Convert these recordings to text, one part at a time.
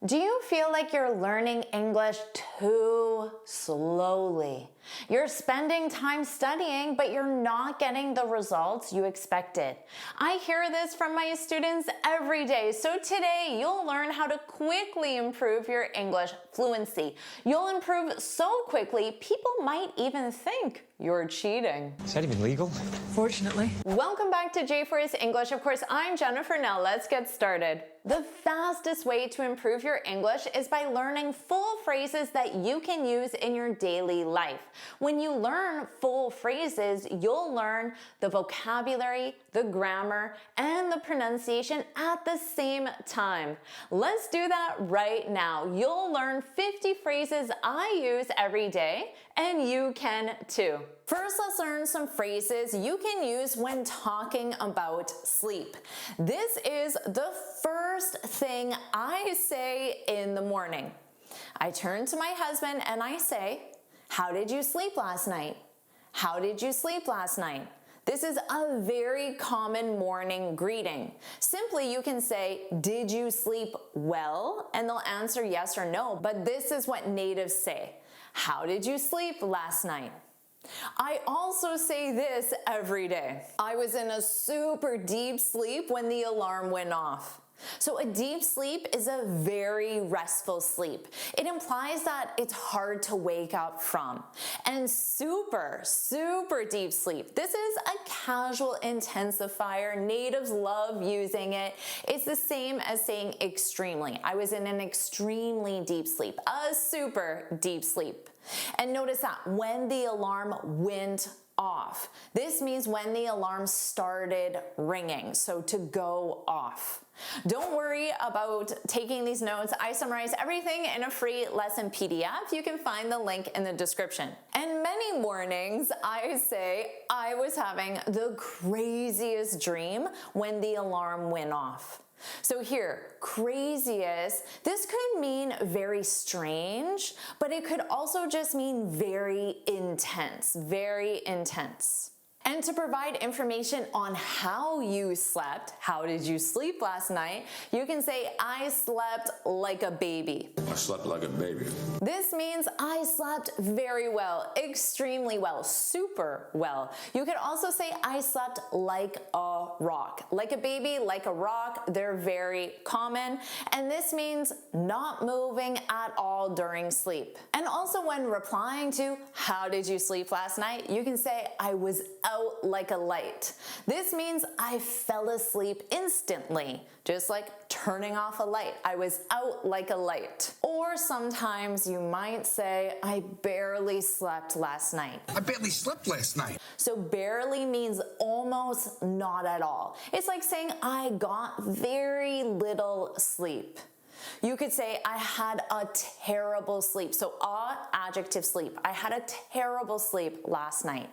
Do you feel like you're learning English too slowly? You're spending time studying, but you're not getting the results you expected. I hear this from my students every day. So today you'll learn how to quickly improve your English fluency. You'll improve so quickly, people might even think you're cheating. Is that even legal? Fortunately. Welcome back to JForrest English. Of course, I'm Jennifer. Now let's get started. The fastest way to improve your English is by learning full phrases that you can use in your daily life. When you learn full phrases, you'll learn the vocabulary, the grammar, and the pronunciation at the same time. Let's do that right now. You'll learn 50 phrases I use every day, and you can too. First, let's learn some phrases you can use when talking about sleep. This is the first thing I say in the morning. I turn to my husband and I say, "How did you sleep last night? How did you sleep last night?" This is a very common morning greeting. Simply, you can say, "Did you sleep well?" And they'll answer yes or no, but this is what natives say. "How did you sleep last night?" I also say this every day. "I was in a super deep sleep when the alarm went off." So a deep sleep is a very restful sleep. It implies that it's hard to wake up from. And super deep sleep. This is a casual intensifier. Natives love using it. It's the same as saying extremely. I was in an extremely deep sleep, a super deep sleep. And notice that when the alarm went off, this means when the alarm started ringing, so to go off. Don't worry about taking these notes. I summarize everything in a free lesson PDF. You can find the link in the description. And many mornings I say I was having the craziest dream when the alarm went off. So here, craziest, this could mean very strange, but it could also just mean very intense, very intense. And to provide information on how you slept, how did you sleep last night, you can say, "I slept like a baby." I slept like a baby. This means I slept very well, extremely well, super well. You could also say I slept like a rock. Like a baby, like a rock, they're very common. And this means not moving at all during sleep. And also when replying to "How did you sleep last night?" you can say I was out like a light. This means I fell asleep instantly, just like turning off a light. I was out like a light. Or sometimes you might say, "I barely slept last night." I barely slept last night. So barely means almost not at all. It's like saying I got very little sleep. You could say I had a terrible sleep. So adjective sleep. I had a terrible sleep last night.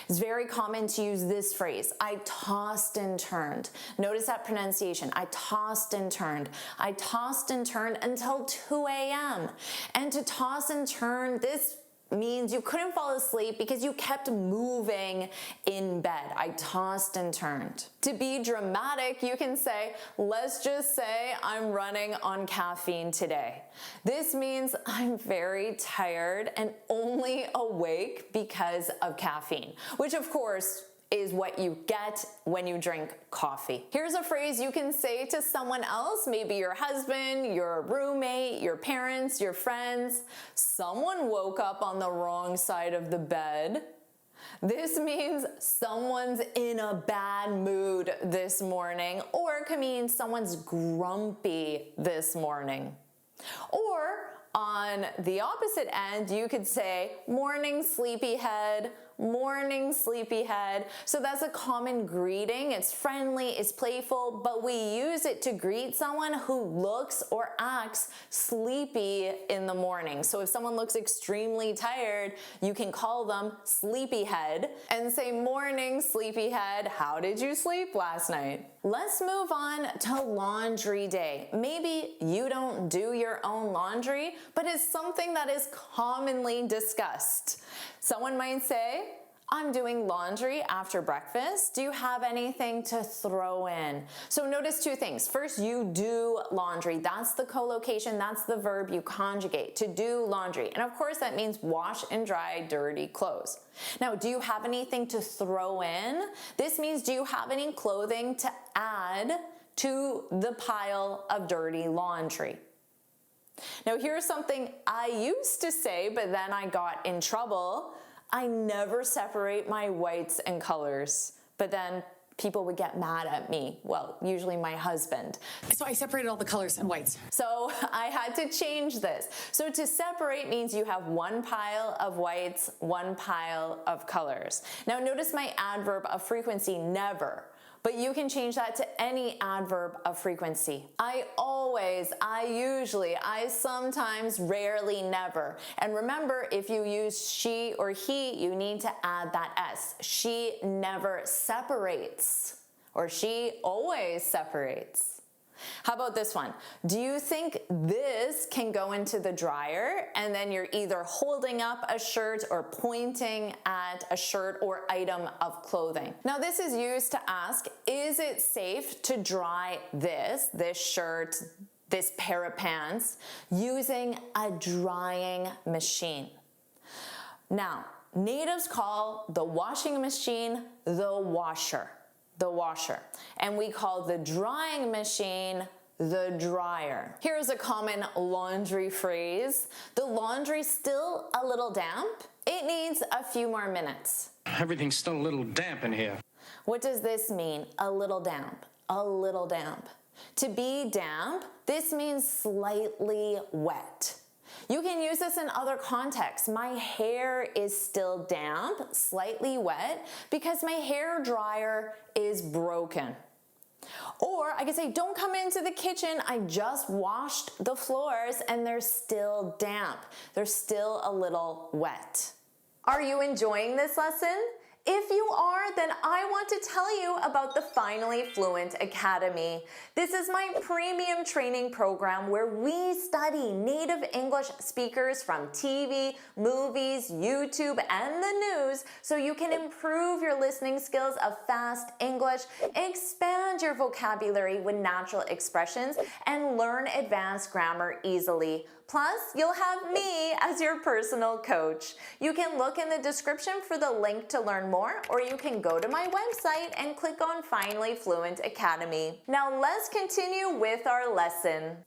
It's very common to use this phrase, I tossed and turned. Notice that pronunciation, I tossed and turned. I tossed and turned until 2 a.m. And to toss and turn, this means you couldn't fall asleep because you kept moving in bed. I tossed and turned. To be dramatic, you can say, let's just say I'm running on caffeine today. This means I'm very tired and only awake because of caffeine, which of course is what you get when you drink coffee. Here's a phrase you can say to someone else, maybe your husband, your roommate, your parents, your friends. "Someone woke up on the wrong side of the bed." This means someone's in a bad mood this morning, or it could mean someone's grumpy this morning. Or on the opposite end, you could say, "Morning, sleepyhead," "Morning, sleepyhead." So that's a common greeting. It's friendly, it's playful, but we use it to greet someone who looks or acts sleepy in the morning. So if someone looks extremely tired, you can call them sleepyhead and say, "Morning, sleepyhead. How did you sleep last night?" Let's move on to laundry day. Maybe you don't do your own laundry, but it's something that is commonly discussed. Someone might say, I'm doing laundry after breakfast. Do you have anything to throw in? So notice two things. First, you do laundry. That's the collocation, that's the verb you conjugate, to do laundry. And of course, that means wash and dry dirty clothes. Now, do you have anything to throw in? This means, do you have any clothing to add to the pile of dirty laundry? Now, here's something I used to say, but then I got in trouble. I never separate my whites and colors, but then people would get mad at me. Well, usually my husband. So I separated all the colors and whites. So I had to change this. So to separate means you have one pile of whites, one pile of colors. Now notice my adverb of frequency, never. But you can change that to any adverb of frequency. I always, I usually, I sometimes, rarely, never. And remember, if you use she or he, you need to add that S. She never separates, or she always separates. How about this one? Do you think this can go into the dryer? And then you're either holding up a shirt or pointing at a shirt or item of clothing. Now this is used to ask, is it safe to dry this shirt, this pair of pants, using a drying machine? Now, natives call the washing machine the washer. And we call the drying machine the dryer. Here's a common laundry phrase. The laundry's still a little damp. It needs a few more minutes. Everything's still a little damp in here. What does this mean? A little damp. A little damp. To be damp, this means slightly wet. You can use this in other contexts. My hair is still damp, slightly wet, because my hair dryer is broken. Or I could say, don't come into the kitchen. I just washed the floors and they're still damp. They're still a little wet. Are you enjoying this lesson? If you are, then I want to tell you about the Finally Fluent Academy. This is my premium training program where we study native English speakers from TV, movies, YouTube, and the news so you can improve your listening skills of fast English, expand your vocabulary with natural expressions, and learn advanced grammar easily. Plus, you'll have me as your personal coach. You can look in the description for the link to learn more, or you can go to my website and click on Finally Fluent Academy. Now let's continue with our lesson.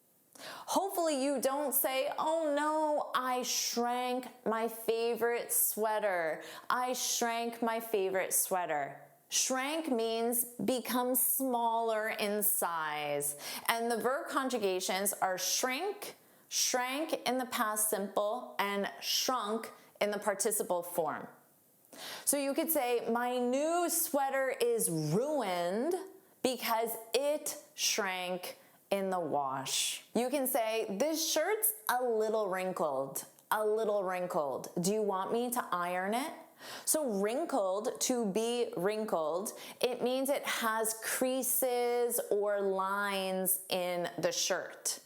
Hopefully you don't say, oh no, I shrank my favorite sweater. I shrank my favorite sweater. Shrank means become smaller in size. And the verb conjugations are shrink, shrank in the past simple, and shrunk in the participle form. So you could say, my new sweater is ruined because it shrank in the wash. You can say, this shirt's a little wrinkled, a little wrinkled. Do you want me to iron it? So wrinkled, to be wrinkled, it means it has creases or lines in the shirt.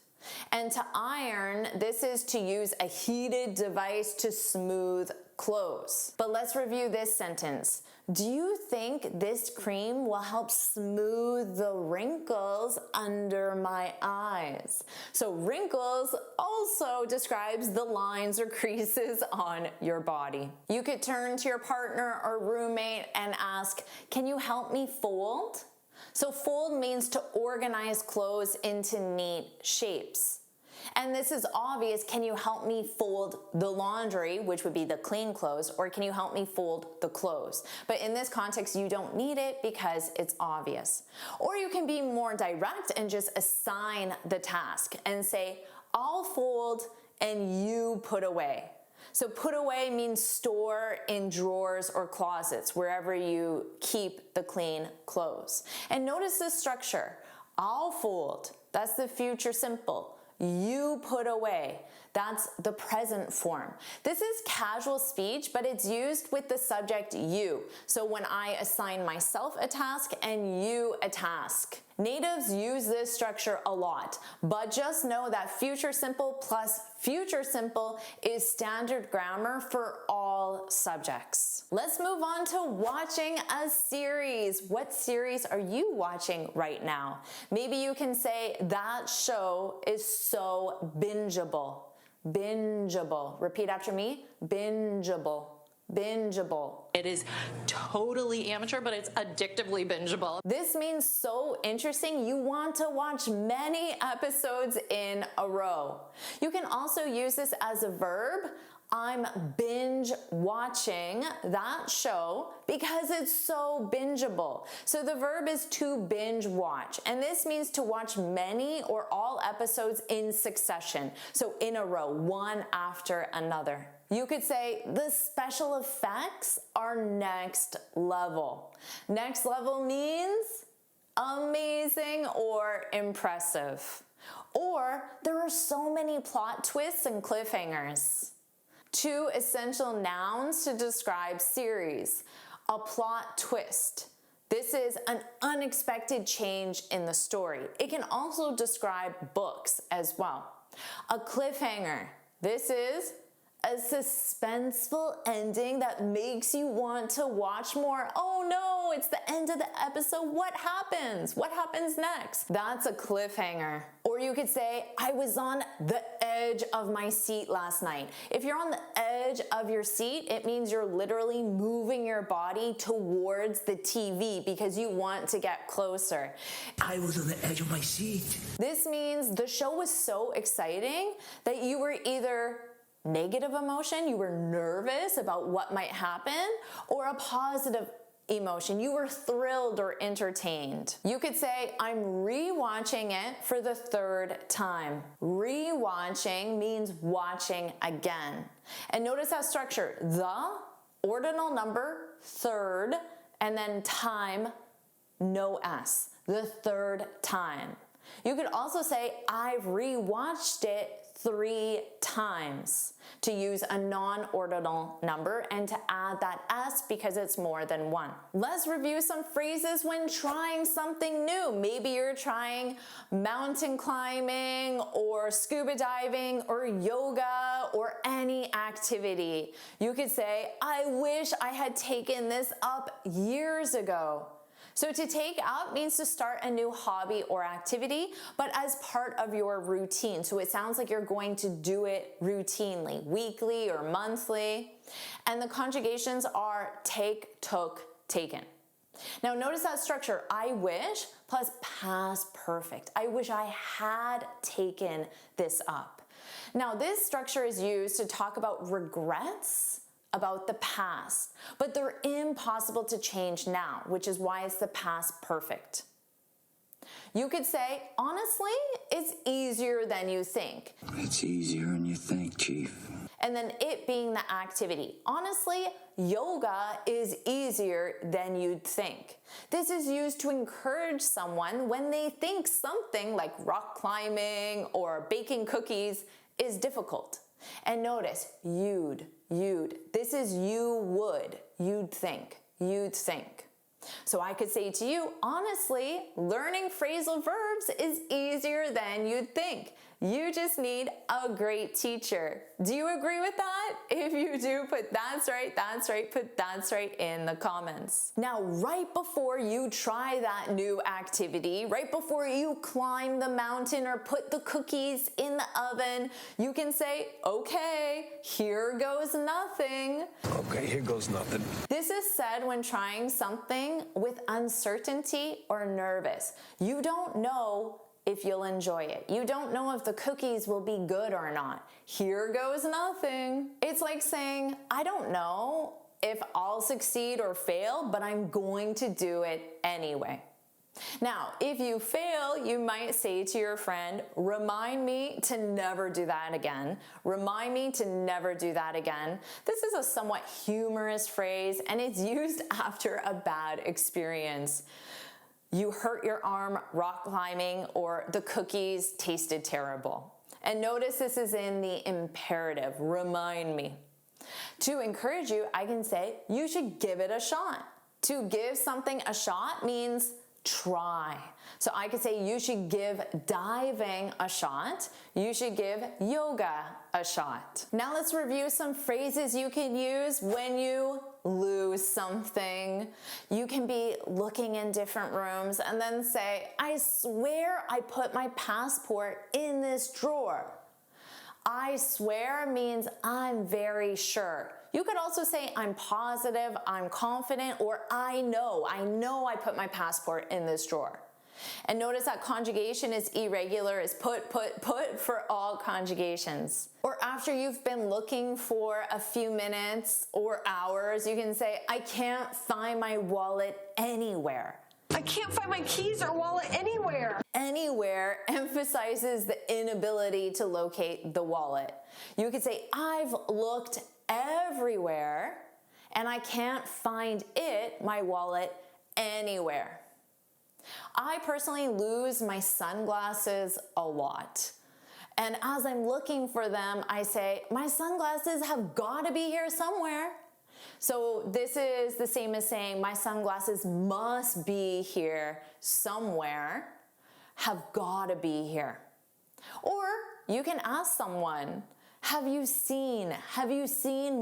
And to iron, this is to use a heated device to smooth clothes. But let's review this sentence. Do you think this cream will help smooth the wrinkles under my eyes? So wrinkles also describes the lines or creases on your body. You could turn to your partner or roommate and ask, can you help me fold? So fold means to organize clothes into neat shapes. And this is obvious. Can you help me fold the laundry, which would be the clean clothes, or can you help me fold the clothes? But in this context, you don't need it because it's obvious. Or you can be more direct and just assign the task and say, I'll fold and you put away. So put away means store in drawers or closets, wherever you keep the clean clothes. And notice the structure. I'll fold. That's the future simple. You put away. That's the present form. This is casual speech, but it's used with the subject you. So when I assign myself a task and you a task. Natives use this structure a lot, but just know that future simple plus future simple is standard grammar for all subjects. Let's move on to watching a series. What series are you watching right now? Maybe you can say, that show is so bingeable. Bingeable. Repeat after me. Bingeable. Bingeable. It is totally amateur, but it's addictively bingeable. This means so interesting, you want to watch many episodes in a row. You can also use this as a verb. I'm binge watching that show because it's so bingeable. So the verb is to binge watch, and this means to watch many or all episodes in succession. So in a row, one after another. You could say the special effects are next level. Next level means amazing or impressive. Or there are so many plot twists and cliffhangers. 2 essential nouns to describe series. A plot twist. This is an unexpected change in the story. It can also describe books as well. A cliffhanger. This is a suspenseful ending that makes you want to watch more. Oh no, it's the end of the episode. What happens? What happens next? That's a cliffhanger. Or you could say, I was on the edge of my seat last night. If you're on the edge of your seat, it means you're literally moving your body towards the TV because you want to get closer. I was on the edge of my seat. This means the show was so exciting that you were either negative emotion, you were nervous about what might happen, or a positive emotion, you were thrilled or entertained. You could say, I'm rewatching it for the 3rd time. Rewatching means watching again. And notice that structure, the, ordinal number, 3rd, and then time, no S, the 3rd time. You could also say, I've rewatched it 3 times, to use a non-ordinal number and to add that S because it's more than 1. Let's review some phrases when trying something new. Maybe you're trying mountain climbing or scuba diving or yoga or any activity. You could say, I wish I had taken this up years ago. So to take up means to start a new hobby or activity, but as part of your routine. So it sounds like you're going to do it routinely, weekly or monthly. And the conjugations are take, took, taken. Now notice that structure, I wish plus past perfect. I wish I had taken this up. Now this structure is used to talk about regrets about the past, but they're impossible to change now, which is why it's the past perfect. You could say, honestly, it's easier than you think. It's easier than you think, Chief. And then it being the activity. Honestly, yoga is easier than you'd think. This is used to encourage someone when they think something like rock climbing or baking cookies is difficult. And notice, you'd. This is you would, you'd think. So I could say to you, honestly, learning phrasal verbs is easier than you'd think. You just need a great teacher. Do you agree with that? If you do, put that's right, put that's right in the comments. Now, right before you try that new activity, right before you climb the mountain or put the cookies in the oven, you can say, okay, here goes nothing. Okay, here goes nothing. This is said when trying something with uncertainty or nervous. You don't know if you'll enjoy it. You don't know if the cookies will be good or not. Here goes nothing. It's like saying, I don't know if I'll succeed or fail, but I'm going to do it anyway. Now, if you fail, you might say to your friend, remind me to never do that again. Remind me to never do that again. This is a somewhat humorous phrase, and it's used after a bad experience. You hurt your arm rock climbing, or the cookies tasted terrible. And notice this is in the imperative, remind me. To encourage you, I can say, you should give it a shot. To give something a shot means try. So I could say you should give diving a shot. You should give yoga a shot. Now let's review some phrases you can use when you lose something. You can be looking in different rooms and then say, I swear I put my passport in this drawer. I swear means I'm very sure. You could also say I'm positive, I'm confident, or I know I put my passport in this drawer. And notice that conjugation is irregular, is put for all conjugations. Or after you've been looking for a few minutes or hours, you can say, I can't find my wallet anywhere. I can't find my keys or wallet anywhere. Anywhere emphasizes the inability to locate the wallet. You could say, I've looked everywhere and I can't find it, my wallet, anywhere. I personally lose my sunglasses a lot. And as I'm looking for them, I say, my sunglasses have got to be here somewhere. So this is the same as saying my sunglasses must be here somewhere, have got to be here. Or you can ask someone, have you seen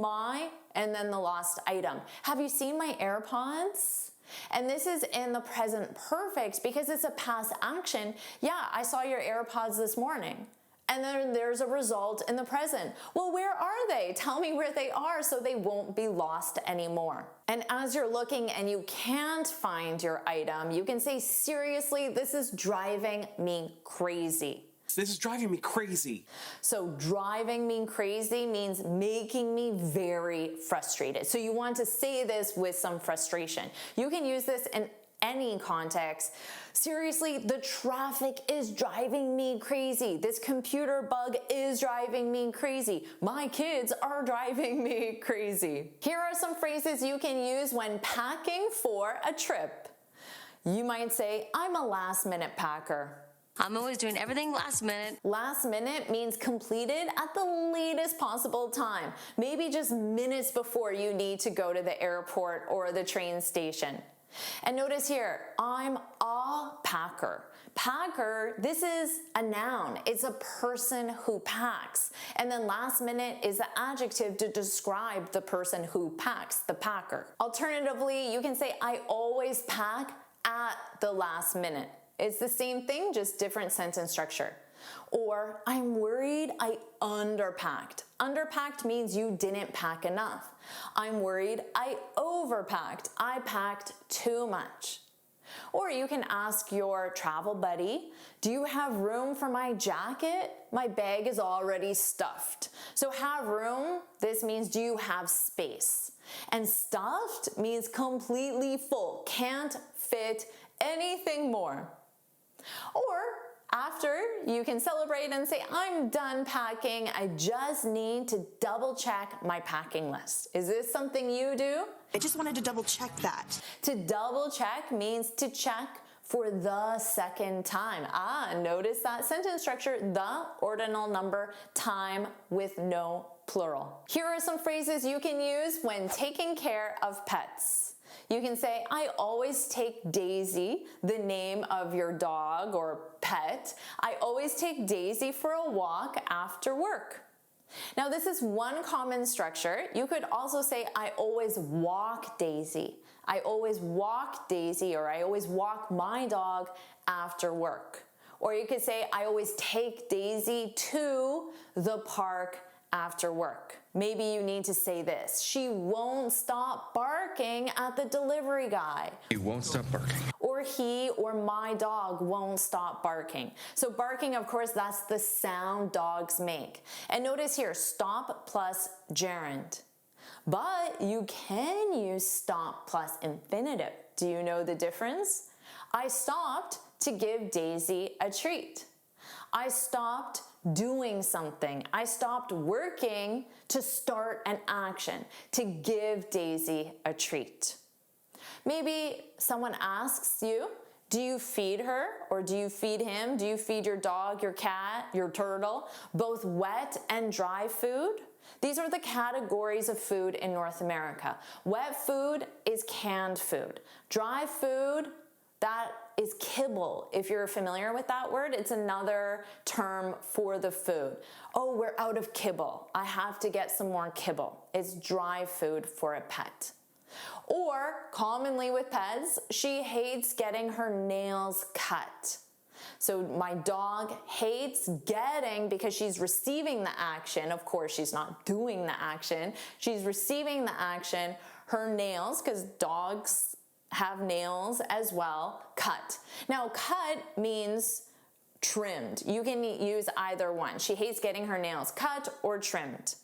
my, and then the lost item. Have you seen my AirPods? And this is in the present perfect because it's a past action. Yeah, I saw your AirPods this morning. And then there's a result in the present. Well, where are they? Tell me where they are so they won't be lost anymore. And as you're looking and you can't find your item, you can say, seriously, this is driving me crazy. This is driving me crazy. So driving me crazy means making me very frustrated. So you want to say this with some frustration. You can use this in any context. Seriously, the traffic is driving me crazy. This computer bug is driving me crazy. My kids are driving me crazy. Here are some phrases you can use when packing for a trip. You might say, I'm a last-minute packer. I'm always doing everything last minute. Last minute means completed at the latest possible time, maybe just minutes before you need to go to the airport or the train station. And notice here, I'm a packer. Packer, this is a noun. It's a person who packs. And then last minute is the adjective to describe the person who packs, the packer. Alternatively, you can say, I always pack at the last minute. It's the same thing, just different sentence structure. Or, I'm worried I underpacked. Underpacked means you didn't pack enough. I'm worried I overpacked. I packed too much. Or you can ask your travel buddy, do you have room for my jacket? My bag is already stuffed. So have room, this means do you have space? And stuffed means completely full, can't fit anything more. Or after, you can celebrate and say, I'm done packing. I just need to double check my packing list. Is this something you do? I just wanted to double check that. To double check means to check for the second time. Notice that sentence structure, the ordinal number, time with no plural. Here are some phrases you can use when taking care of pets. You can say, I always take Daisy, the name of your dog or pet. I always take Daisy for a walk after work. Now this is one common structure. You could also say, I always walk Daisy. I always walk Daisy, or I always walk my dog after work. Or you could say, I always take Daisy to the park after work. Maybe you need to say this. She won't stop barking at the delivery guy. He won't stop barking. Or he or my dog won't stop barking. So barking, of course, that's the sound dogs make. And notice here, stop plus gerund. But you can use stop plus infinitive. Do you know the difference? I stopped to give Daisy a treat. I stopped doing something. I stopped working to start an action, to give Daisy a treat. Maybe someone asks you, do you feed her or do you feed him? Do you feed your dog, your cat, your turtle, both wet and dry food? These are the categories of food in North America. Wet food is canned food. Dry food, That is kibble. If you're familiar with that word, it's another term for the food. Oh, we're out of kibble. I have to get some more kibble. It's dry food for a pet. Or commonly with pets, she hates getting her nails cut. So my dog hates getting, because she's receiving the action, of course she's not doing the action, she's receiving the action, her nails, because dogs have nails as well, cut. Now cut means trimmed. You can use either one. She hates getting her nails cut or trimmed.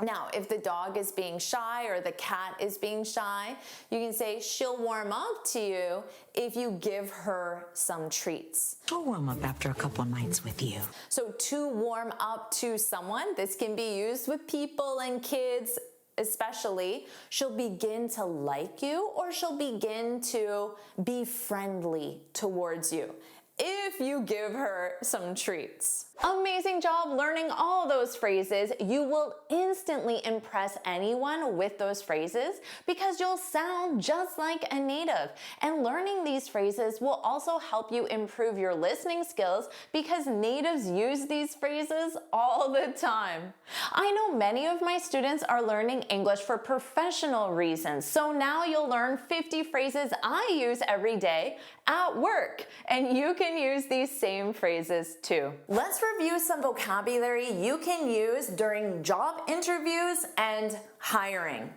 Now, if the dog is being shy or the cat is being shy, you can say she'll warm up to you if you give her some treats. I'll warm up after a couple nights with you. So to warm up to someone, this can be used with people and kids especially. She'll begin to like you, or she'll begin to be friendly towards you if you give her some treats. Amazing job learning all those phrases. You will instantly impress anyone with those phrases because you'll sound just like a native. And learning these phrases will also help you improve your listening skills because natives use these phrases all the time. I know many of my students are learning English for professional reasons, so now you'll learn 50 phrases I use every day at work, and you can use these same phrases too. Let's review some vocabulary you can use during job interviews and hiring.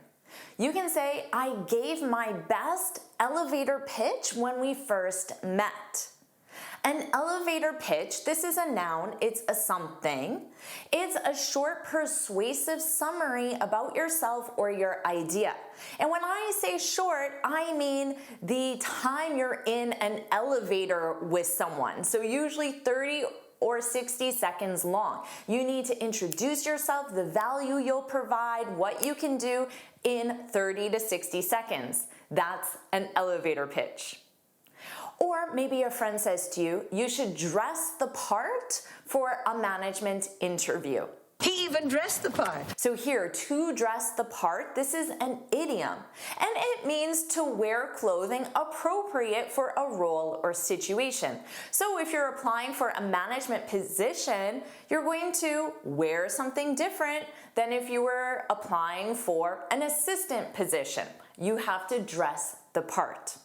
You can say, I gave my best elevator pitch when we first met. An elevator pitch, this is a noun, it's a something. It's a short, persuasive summary about yourself or your idea. And when I say short, I mean the time you're in an elevator with someone. So usually 30 or 60 seconds long. You need to introduce yourself, the value you'll provide, what you can do in 30 to 60 seconds. That's an elevator pitch. Or maybe a friend says to you, you should dress the part for a management interview. He even dressed the part. So here, to dress the part, this is an idiom, and it means to wear clothing appropriate for a role or situation. So if you're applying for a management position, you're going to wear something different than if you were applying for an assistant position. You have to dress the part.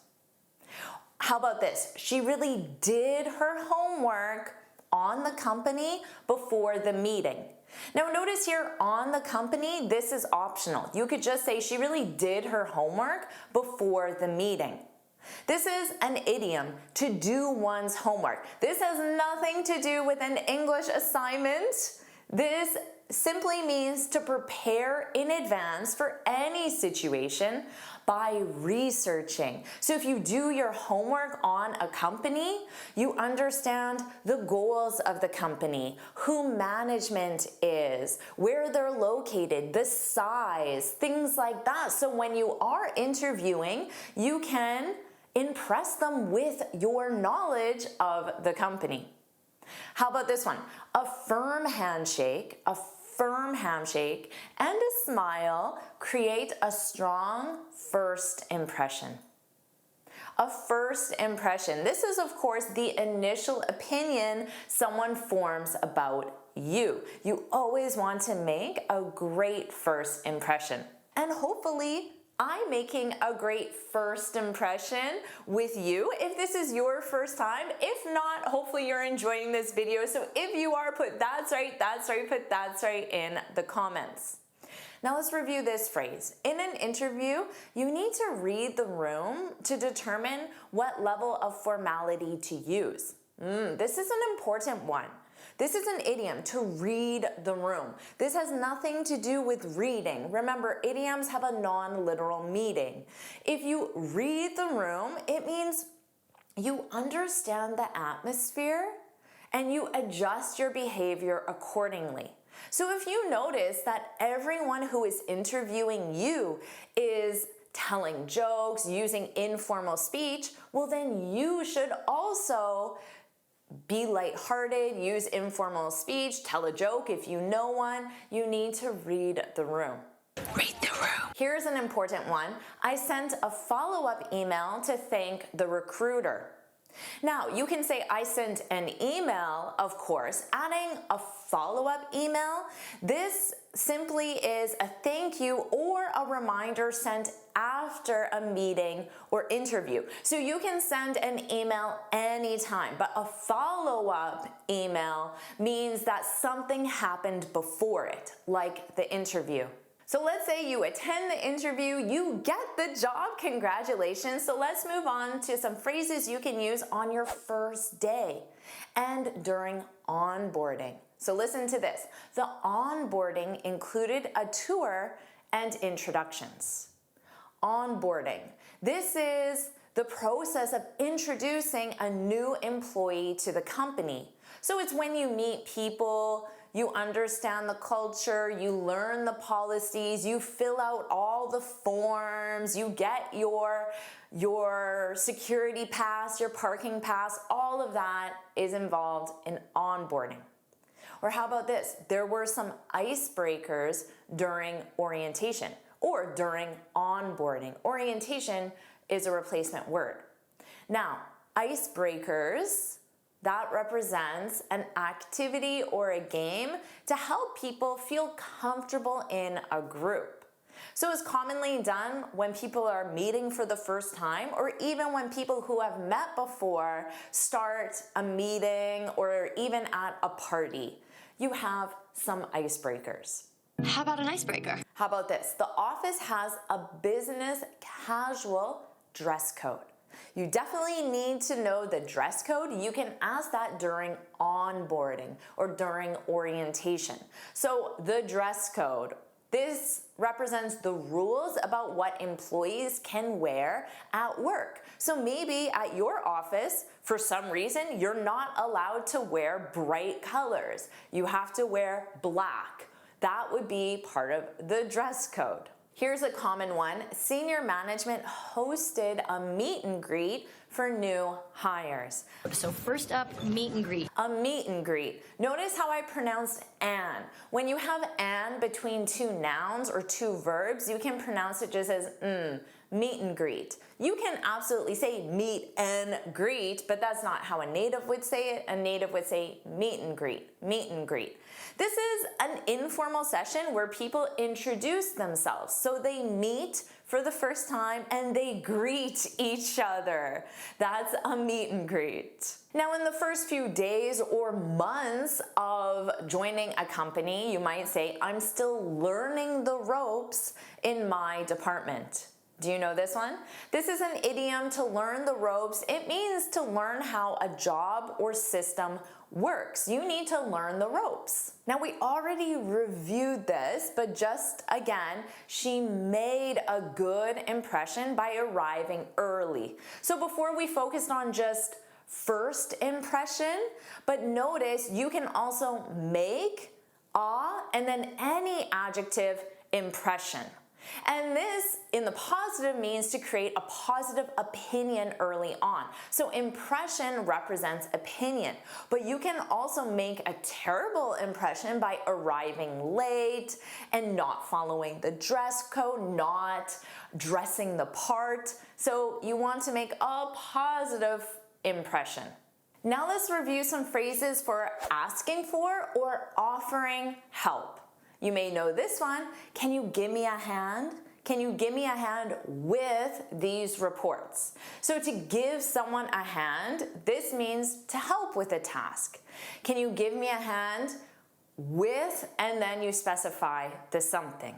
How about this? She really did her homework on the company before the meeting. Now notice here, on the company, this is optional. You could just say she really did her homework before the meeting. This is an idiom, to do one's homework. This has nothing to do with an English assignment. This simply means to prepare in advance for any situation by researching. So if you do your homework on a company, you understand the goals of the company, who management is, where they're located, the size, things like that. So when you are interviewing, you can impress them with your knowledge of the company. How about this one? A firm handshake, and a smile create a strong first impression. A first impression. This is, of course, the initial opinion someone forms about you. You always want to make a great first impression. And hopefully, I'm making a great first impression with you if this is your first time. If not, hopefully you're enjoying this video. So if you are, put that's right, put that's right in the comments. Now let's review this phrase. In an interview, you need to read the room to determine what level of formality to use. This is an important one. This is an idiom, to read the room. This has nothing to do with reading. Remember, idioms have a non-literal meaning. If you read the room, it means you understand the atmosphere and you adjust your behavior accordingly. So if you notice that everyone who is interviewing you is telling jokes, using informal speech, well then you should also be lighthearted, use informal speech, tell a joke if you know one. You need to read the room. Read the Here's an important one. I sent a follow-up email to thank the recruiter. Now, you can say I sent an email, of course. Adding a follow-up email, this simply is a thank you or a reminder sent after a meeting or interview. So you can send an email anytime, but a follow-up email means that something happened before it, like the interview. So let's say you attend the interview, you get the job, congratulations. So let's move on to some phrases you can use on your first day and during onboarding. So listen to this. The onboarding included a tour and introductions. Onboarding. This is the process of introducing a new employee to the company. So it's when you meet people, you understand the culture, you learn the policies, you fill out all the forms, you get your security pass, your parking pass, all of that is involved in onboarding. Or how about this? There were some icebreakers during orientation or during onboarding. Orientation is a replacement word. Now, icebreakers, that represents an activity or a game to help people feel comfortable in a group. So it's commonly done when people are meeting for the first time, or even when people who have met before start a meeting, or even at a party. You have some icebreakers. How about an icebreaker? How about this? The office has a business casual dress code. You definitely need to know the dress code. You can ask that during onboarding or during orientation. So the dress code, this represents the rules about what employees can wear at work. So maybe at your office, for some reason, you're not allowed to wear bright colors. You have to wear black. That would be part of the dress code. Here's a common one. Senior management hosted a meet and greet for new hires. So first up, meet and greet. A meet and greet. Notice how I pronounced "an." When you have "an" between two nouns or two verbs, you can pronounce it just as meet and greet. You can absolutely say meet and greet, but that's not how a native would say it. A native would say meet and greet, meet and greet. This is an informal session where people introduce themselves. So they meet for the first time and they greet each other. That's a meet and greet. Now, in the first few days or months of joining a company, you might say, I'm still learning the ropes in my department. Do you know this one? This is an idiom to learn the ropes. It means to learn how a job or system works. You need to learn the ropes. Now, we already reviewed this, but just again, she made a good impression by arriving early. So before we focused on just first impression, but notice you can also make and then any adjective impression. And this, in the positive, means to create a positive opinion early on. So impression represents opinion, but you can also make a terrible impression by arriving late and not following the dress code, not dressing the part. So you want to make a positive impression. Now let's review some phrases for asking for or offering help. You may know this one. Can you give me a hand? Can you give me a hand with these reports? So to give someone a hand, this means to help with a task. Can you give me a hand with, and then you specify the something.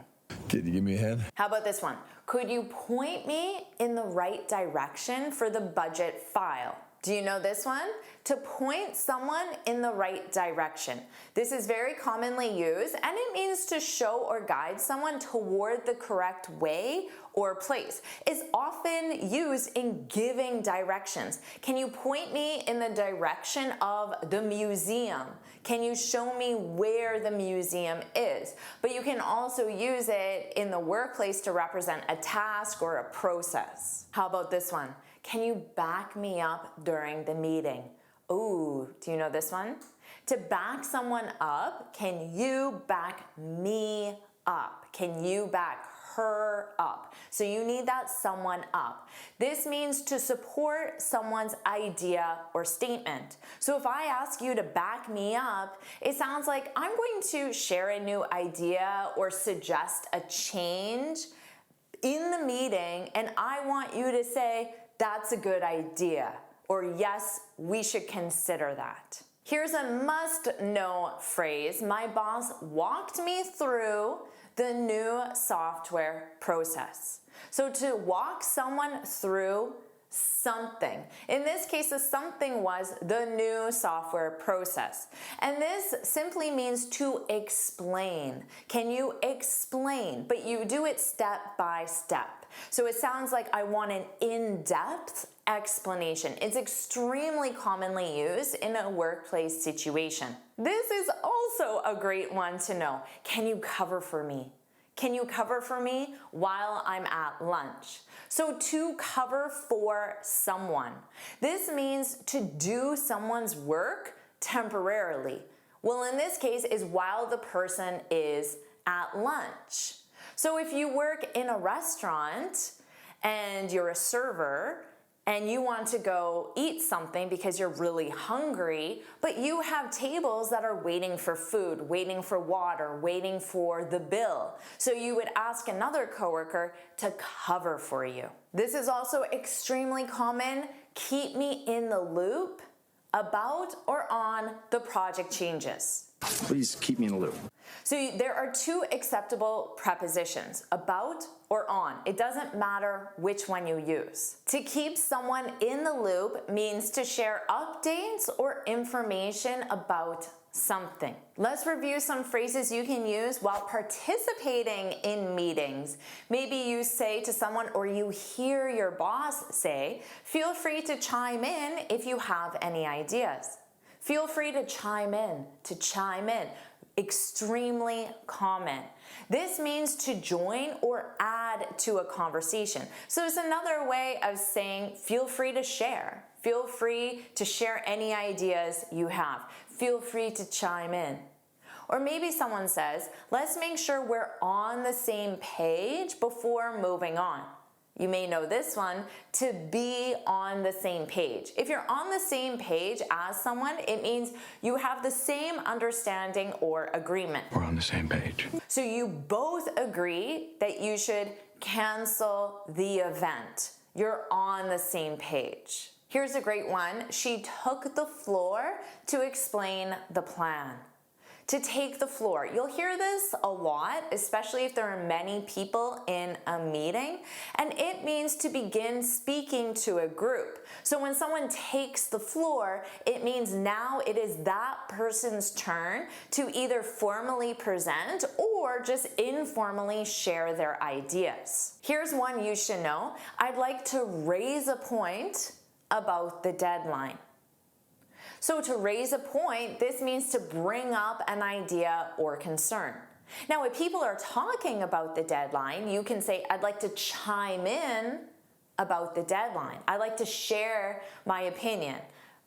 Can you give me a hand? How about this one? Could you point me in the right direction for the budget file? Do you know this one? To point someone in the right direction. This is very commonly used, and it means to show or guide someone toward the correct way or place. It's often used in giving directions. Can you point me in the direction of the museum? Can you show me where the museum is? But you can also use it in the workplace to represent a task or a process. How about this one? Can you back me up during the meeting? Ooh, do you know this one? To back someone up, can you back me up? Can you back her up. So you need that someone up. This means to support someone's idea or statement. So if I ask you to back me up, it sounds like I'm going to share a new idea or suggest a change in the meeting, and I want you to say, that's a good idea, or yes, we should consider that. Here's a must-know phrase. My boss walked me through the new software process. So to walk someone through something. In this case, the something was the new software process. And this simply means to explain. Can you explain? But you do it step by step. So it sounds like I want an in-depth explanation. It's extremely commonly used in a workplace situation. This is also a great one to know. Can you cover for me? Can you cover for me while I'm at lunch? So to cover for someone. This means to do someone's work temporarily. Well, in this case is while the person is at lunch. So if you work in a restaurant and you're a server, and you want to go eat something because you're really hungry, but you have tables that are waiting for food, waiting for water, waiting for the bill. So you would ask another coworker to cover for you. This is also extremely common. Keep me in the loop about or on the project changes. Please keep me in the loop. So there are two acceptable prepositions, about or on. It doesn't matter which one you use. To keep someone in the loop means to share updates or information about something. Let's review some phrases you can use while participating in meetings. Maybe you say to someone, or you hear your boss say, feel free to chime in if you have any ideas. Feel free to chime in, extremely common. This means to join or add to a conversation. So it's another way of saying feel free to share. Feel free to share any ideas you have. Feel free to chime in. Or maybe someone says, let's make sure we're on the same page before moving on. You may know this one, to be on the same page. If you're on the same page as someone, it means you have the same understanding or agreement. We're on the same page. So you both agree that you should cancel the event. You're on the same page. Here's a great one. She took the floor to explain the plan. To take the floor. You'll hear this a lot, especially if there are many people in a meeting, and it means to begin speaking to a group. So when someone takes the floor, it means now it is that person's turn to either formally present or just informally share their ideas. Here's one you should know. I'd like to raise a point about the deadline. So to raise a point, this means to bring up an idea or concern. Now, if people are talking about the deadline, you can say, I'd like to chime in about the deadline. I'd like to share my opinion.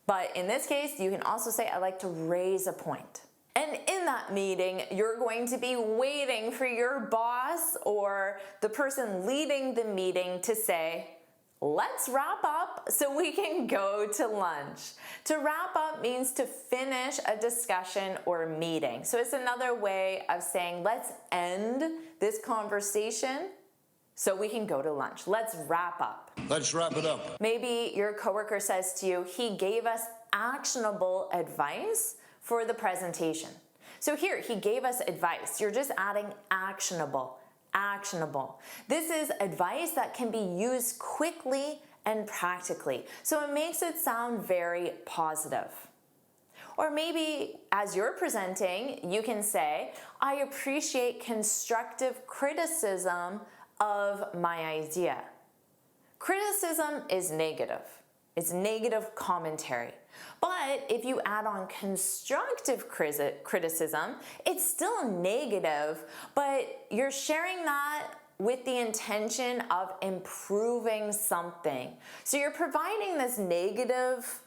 But in this case, you can also say, I'd like to raise a point. And in that meeting, you're going to be waiting for your boss or the person leading the meeting to say, let's wrap up so we can go to lunch. To wrap up means to finish a discussion or meeting. So it's another way of saying, let's end this conversation so we can go to lunch. Let's wrap up. Let's wrap it up. Maybe your coworker says to you, he gave us actionable advice for the presentation. So here, he gave us advice. You're just adding actionable. Actionable. This is advice that can be used quickly and practically. So it makes it sound very positive. Or maybe as you're presenting, you can say, I appreciate constructive criticism of my idea. Criticism is negative. It's negative commentary. But if you add on constructive criticism, it's still negative, but you're sharing that with the intention of improving something. So you're providing this negative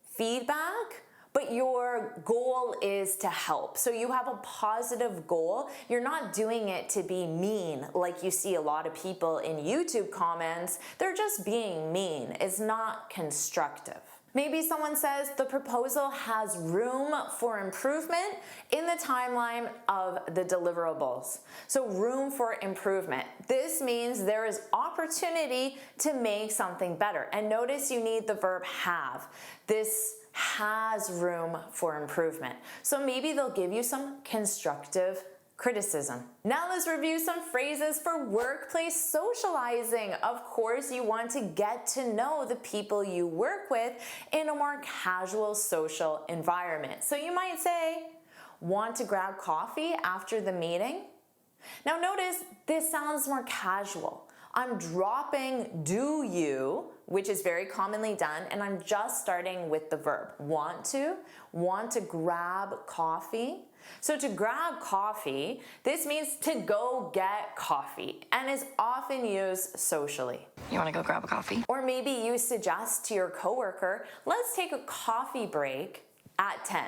feedback, but your goal is to help. So you have a positive goal. You're not doing it to be mean like you see a lot of people in YouTube comments. They're just being mean. It's not constructive. Maybe someone says the proposal has room for improvement in the timeline of the deliverables. So room for improvement. This means there is opportunity to make something better. And notice you need the verb have. This has room for improvement. So maybe they'll give you some constructive criticism. Now let's review some phrases for workplace socializing. Of course, you want to get to know the people you work with in a more casual social environment. So you might say, want to grab coffee after the meeting? Now notice this sounds more casual. I'm dropping do you, which is very commonly done, and I'm just starting with the verb. Want to grab coffee. So to grab coffee, this means to go get coffee and is often used socially. You want to go grab a coffee? Or maybe you suggest to your coworker, let's take a coffee break at 10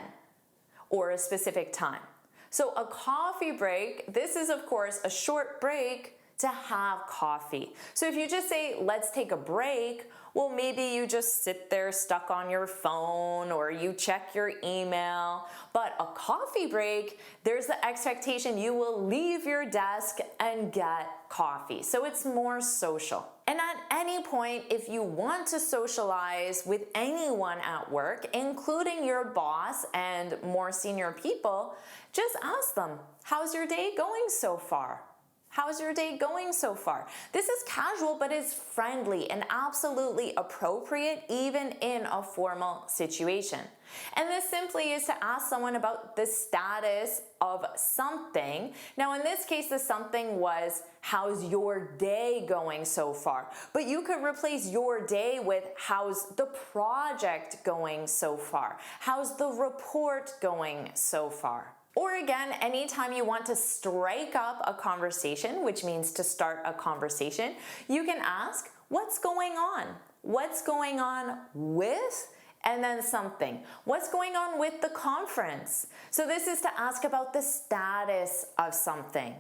or a specific time. So a coffee break, this is of course a short break to have coffee. So if you just say, let's take a break, well, maybe you just sit there stuck on your phone or you check your email. But a coffee break, there's the expectation you will leave your desk and get coffee. So it's more social. And at any point, if you want to socialize with anyone at work, including your boss and more senior people, just ask them, how's your day going so far? How's your day going so far? This is casual, but it's friendly and absolutely appropriate even in a formal situation. And this simply is to ask someone about the status of something. Now, in this case, the something was, how's your day going so far? But you could replace your day with, how's the project going so far? How's the report going so far? Or again, anytime you want to strike up a conversation, which means to start a conversation, you can ask, what's going on? What's going on with? And then something. What's going on with the conference? So this is to ask about the status of something.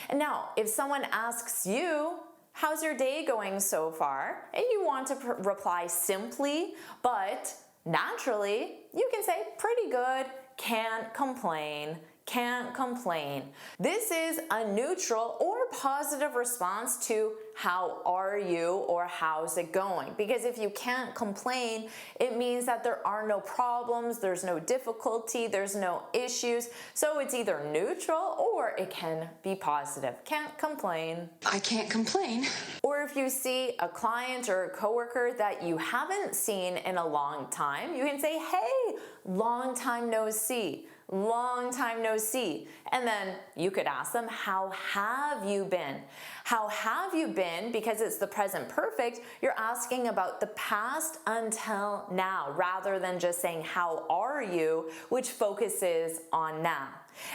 And now, if someone asks you, how's your day going so far? And you want to reply simply, but naturally, you can say pretty good, can't complain, can't complain. This is a neutral or positive response to how are you or how's it going? Because if you can't complain, it means that there are no problems, there's no difficulty, there's no issues. So it's either neutral or it can be positive. Can't complain. I can't complain. Or if you see a client or a coworker that you haven't seen in a long time, you can say, hey, long time no see. Long time no see. And then you could ask them, how have you been? How have you been? Because it's the present perfect, you're asking about the past until now, rather than just saying, how are you, which focuses on now.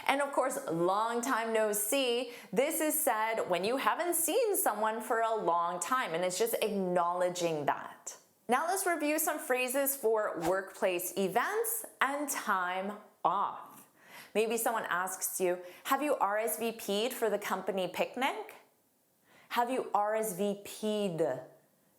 And of course, long time no see, this is said when you haven't seen someone for a long time, and it's just acknowledging that. Now let's review some phrases for workplace events and time off. Maybe someone asks you, have you RSVP'd for the company picnic? Have you RSVP'd?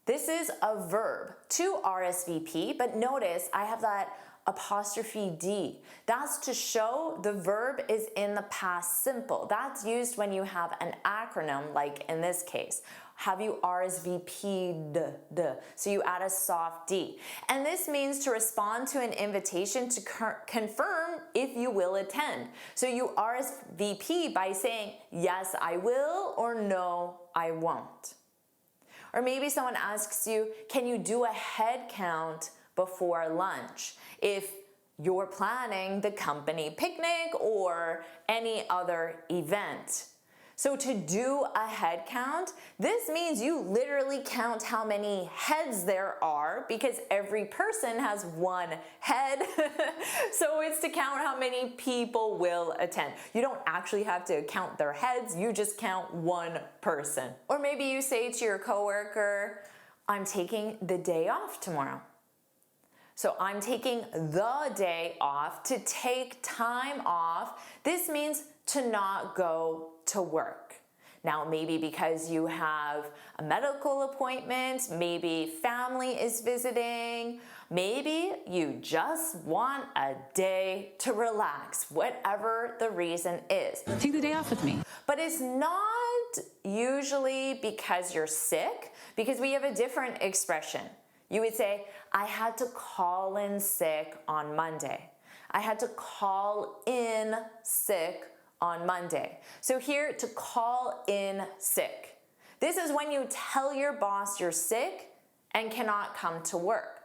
This is a verb to RSVP, but notice I have that apostrophe D. That's to show the verb is in the past simple. That's used when you have an acronym, like in this case. Have you RSVP'd? So you add a soft D. And this means to respond to an invitation to confirm if you will attend. So you RSVP by saying, yes, I will, or no, I won't. Or maybe someone asks you, can you do a head count before lunch if you're planning the company picnic or any other event? So to do a head count, this means you literally count how many heads there are, because every person has one head. So it's to count how many people will attend. You don't actually have to count their heads, you just count one person. Or maybe you say to your coworker, I'm taking the day off tomorrow. So I'm taking the day off. To take time off, this means to not go to work. Now, maybe because you have a medical appointment, maybe family is visiting, maybe you just want a day to relax, whatever the reason is. Take the day off with me. But it's not usually because you're sick, because we have a different expression. You would say, I had to call in sick on Monday. I had to call in sick on Monday. So here, to call in sick. This is when you tell your boss you're sick and cannot come to work.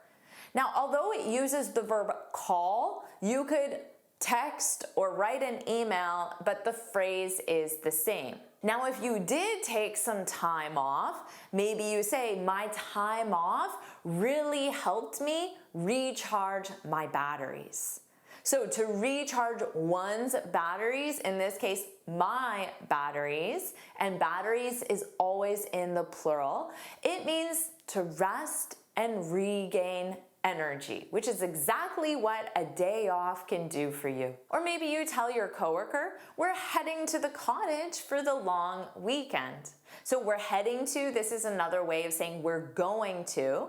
Now, although it uses the verb call, you could text or write an email, but the phrase is the same. Now, if you did take some time off, maybe you say, my time off really helped me recharge my batteries. So to recharge one's batteries, in this case, my batteries, and batteries is always in the plural, it means to rest and regain energy, which is exactly what a day off can do for you. Or maybe you tell your coworker, we're heading to the cottage for the long weekend. So we're heading to, this is another way of saying we're going to,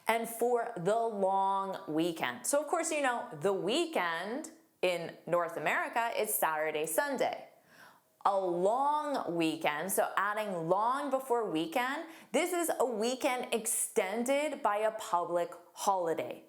and for the long weekend. So of course, you know, the weekend in North America is Saturday, Sunday. A long weekend, so adding long before weekend, this is a weekend extended by a public holiday.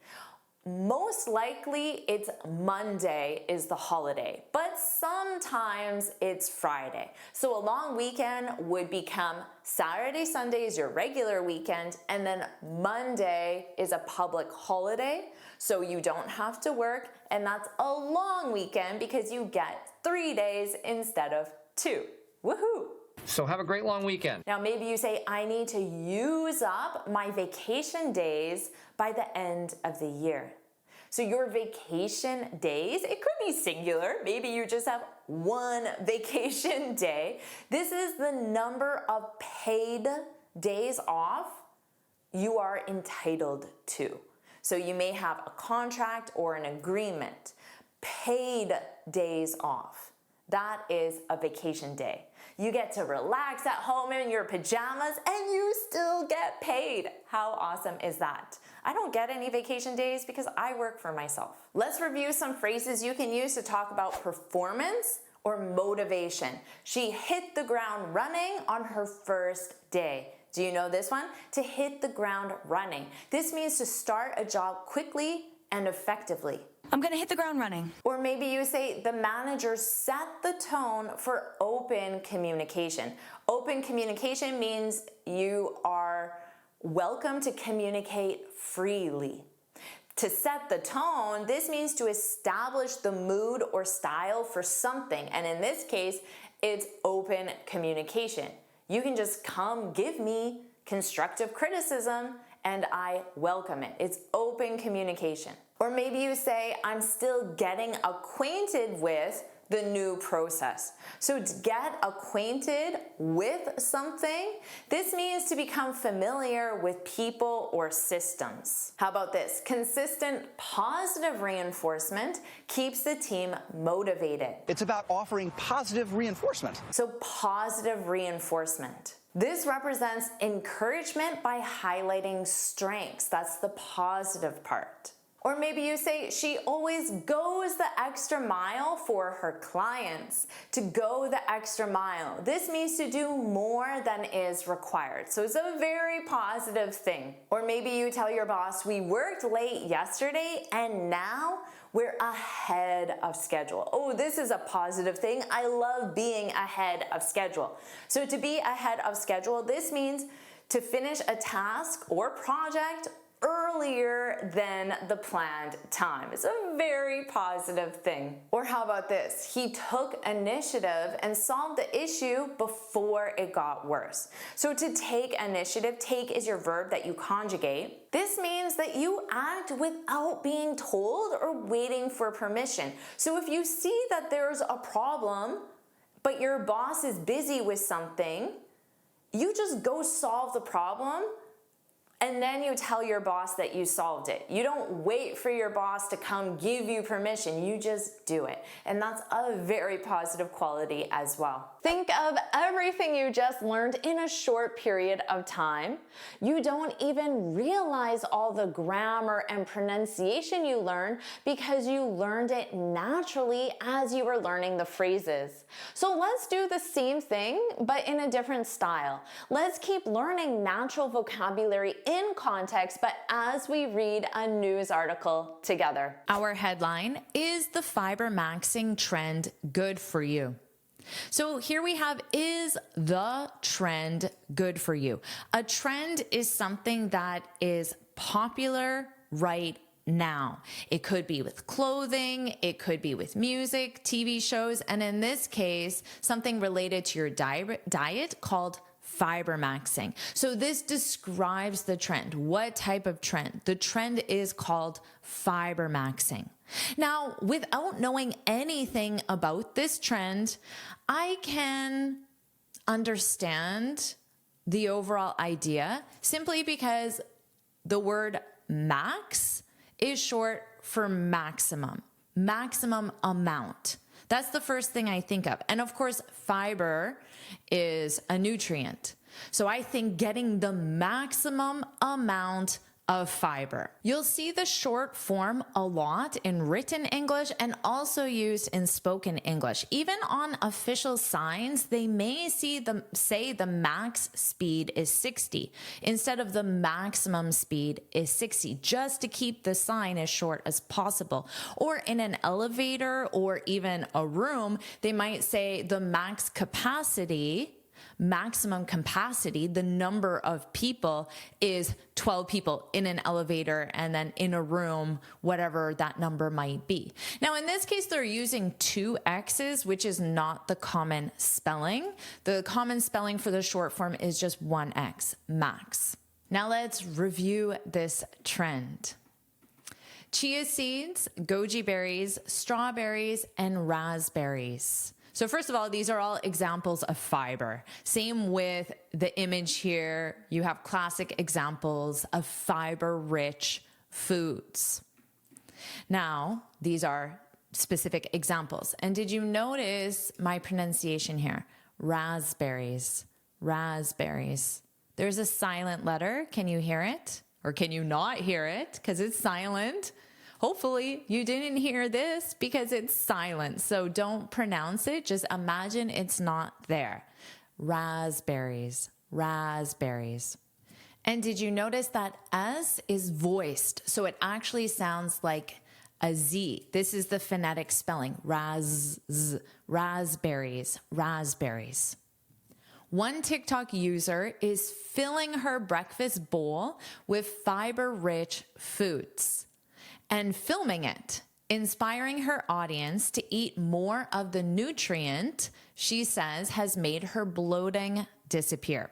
Most likely it's Monday is the holiday, but sometimes it's Friday. So a long weekend would become Saturday, Sunday is your regular weekend, and then Monday is a public holiday, so you don't have to work, and that's a long weekend because you get 3 days instead of 2. Woohoo! So have a great long weekend. Now maybe you say, I need to use up my vacation days by the end of the year. So your vacation days, it could be singular. Maybe you just have one vacation day. This is the number of paid days off you are entitled to. So you may have a contract or an agreement. Paid days off. That is a vacation day. You get to relax at home in your pajamas and you still get paid. How awesome is that? I don't get any vacation days because I work for myself. Let's review some phrases you can use to talk about performance or motivation. She hit the ground running on her first day. Do you know this one? To hit the ground running. This means to start a job quickly and effectively. I'm gonna hit the ground running. Or maybe you say the manager set the tone for open communication. Open communication means you are welcome to communicate freely. To set the tone, this means to establish the mood or style for something. And in this case, it's open communication. You can just come give me constructive criticism and I welcome it. It's open communication. Or maybe you say, I'm still getting acquainted with the new process. So to get acquainted with something, this means to become familiar with people or systems. How about this? Consistent positive reinforcement keeps the team motivated. It's about offering positive reinforcement. So positive reinforcement. This represents encouragement by highlighting strengths. That's the positive part. Or maybe you say, she always goes the extra mile for her clients. To go the extra mile. This means to do more than is required. So it's a very positive thing. Or maybe you tell your boss, we worked late yesterday and now we're ahead of schedule. Oh, this is a positive thing. I love being ahead of schedule. So to be ahead of schedule, this means to finish a task or project earlier than the planned time. It's a very positive thing. Or how about this? He took initiative and solved the issue before it got worse. So to take initiative, take is your verb that you conjugate. This means that you act without being told or waiting for permission. So if you see that there's a problem, but your boss is busy with something, you just go solve the problem And then you tell your boss that you solved it. You don't wait for your boss to come give you permission. You just do it. And that's a very positive quality as well. Think of everything you just learned in a short period of time. You don't even realize all the grammar and pronunciation you learned because you learned it naturally as you were learning the phrases. So let's do the same thing, but in a different style. Let's keep learning natural vocabulary in context, but as we read a news article together. Our headline is the fiber maxing trend good for you? So here we have, is the trend good for you? A trend is something that is popular right now. It could be with clothing, it could be with music, TV shows, and in this case, something related to your diet called fiber maxing. So this describes the trend. What type of trend? The trend is called fiber maxing. Now, without knowing anything about this trend, I can understand the overall idea simply because the word max is short for maximum amount. That's the first thing I think of. And of course, fiber is a nutrient. So I think getting the maximum amount of fiber. You'll see the short form a lot in written English and also used in spoken English. Even on official signs, they may say the max speed is 60 instead of the maximum speed is 60, just to keep the sign as short as possible. Or in an elevator or even a room, they might say the maximum capacity, the number of people is 12 people in an elevator, and then in a room, whatever that number might be. Now, in this case, they're using two X's, which is not the common spelling. The common spelling for the short form is just one X, max. Now let's review this trend. Chia seeds, goji berries, strawberries, and raspberries. So first of all, these are all examples of fiber. Same with the image here. You have classic examples of fiber-rich foods. Now, these are specific examples. And did you notice my pronunciation here? Raspberries, raspberries. There's a silent letter. Can you hear it? Or can you not hear it because it's silent? Hopefully you didn't hear this because it's silent. So don't pronounce it. Just imagine it's not there. Raspberries, raspberries. And did you notice that S is voiced? So it actually sounds like a Z. This is the phonetic spelling. Raspberries, raspberries. One TikTok user is filling her breakfast bowl with fiber-rich foods and filming it, inspiring her audience to eat more of the nutrient she says has made her bloating disappear.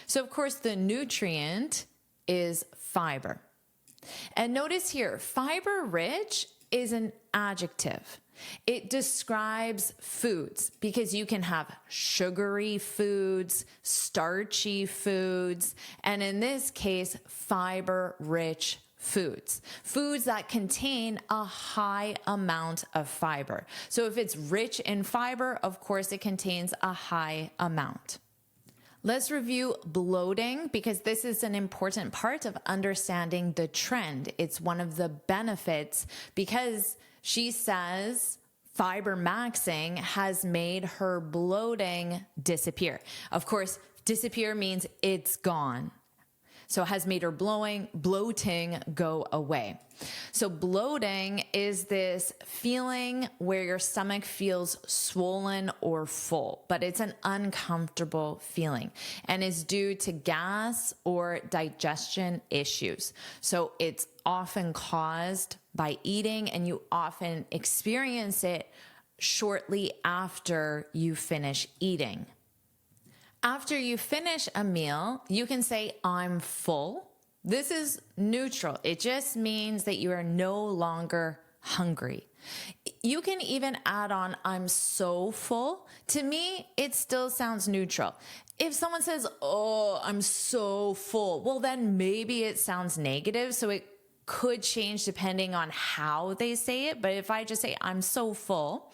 So of course the nutrient is fiber. And notice here, fiber rich is an adjective. It describes foods because you can have sugary foods, starchy foods, and in this case, fiber rich foods that contain a high amount of fiber. So if it's rich in fiber, of course, it contains a high amount. Let's review bloating because this is an important part of understanding the trend. It's one of the benefits because she says fiber maxing has made her bloating disappear. Of course, disappear means it's gone. So it has made her bloating go away. So bloating is this feeling where your stomach feels swollen or full, but it's an uncomfortable feeling and is due to gas or digestion issues. So it's often caused by eating, and you often experience it shortly after you finish eating. After you finish a meal, you can say, I'm full. This is neutral. It just means that you are no longer hungry. You can even add on, I'm so full. To me, it still sounds neutral. If someone says, oh, I'm so full, well, then maybe it sounds negative. So it could change depending on how they say it. But if I just say, I'm so full,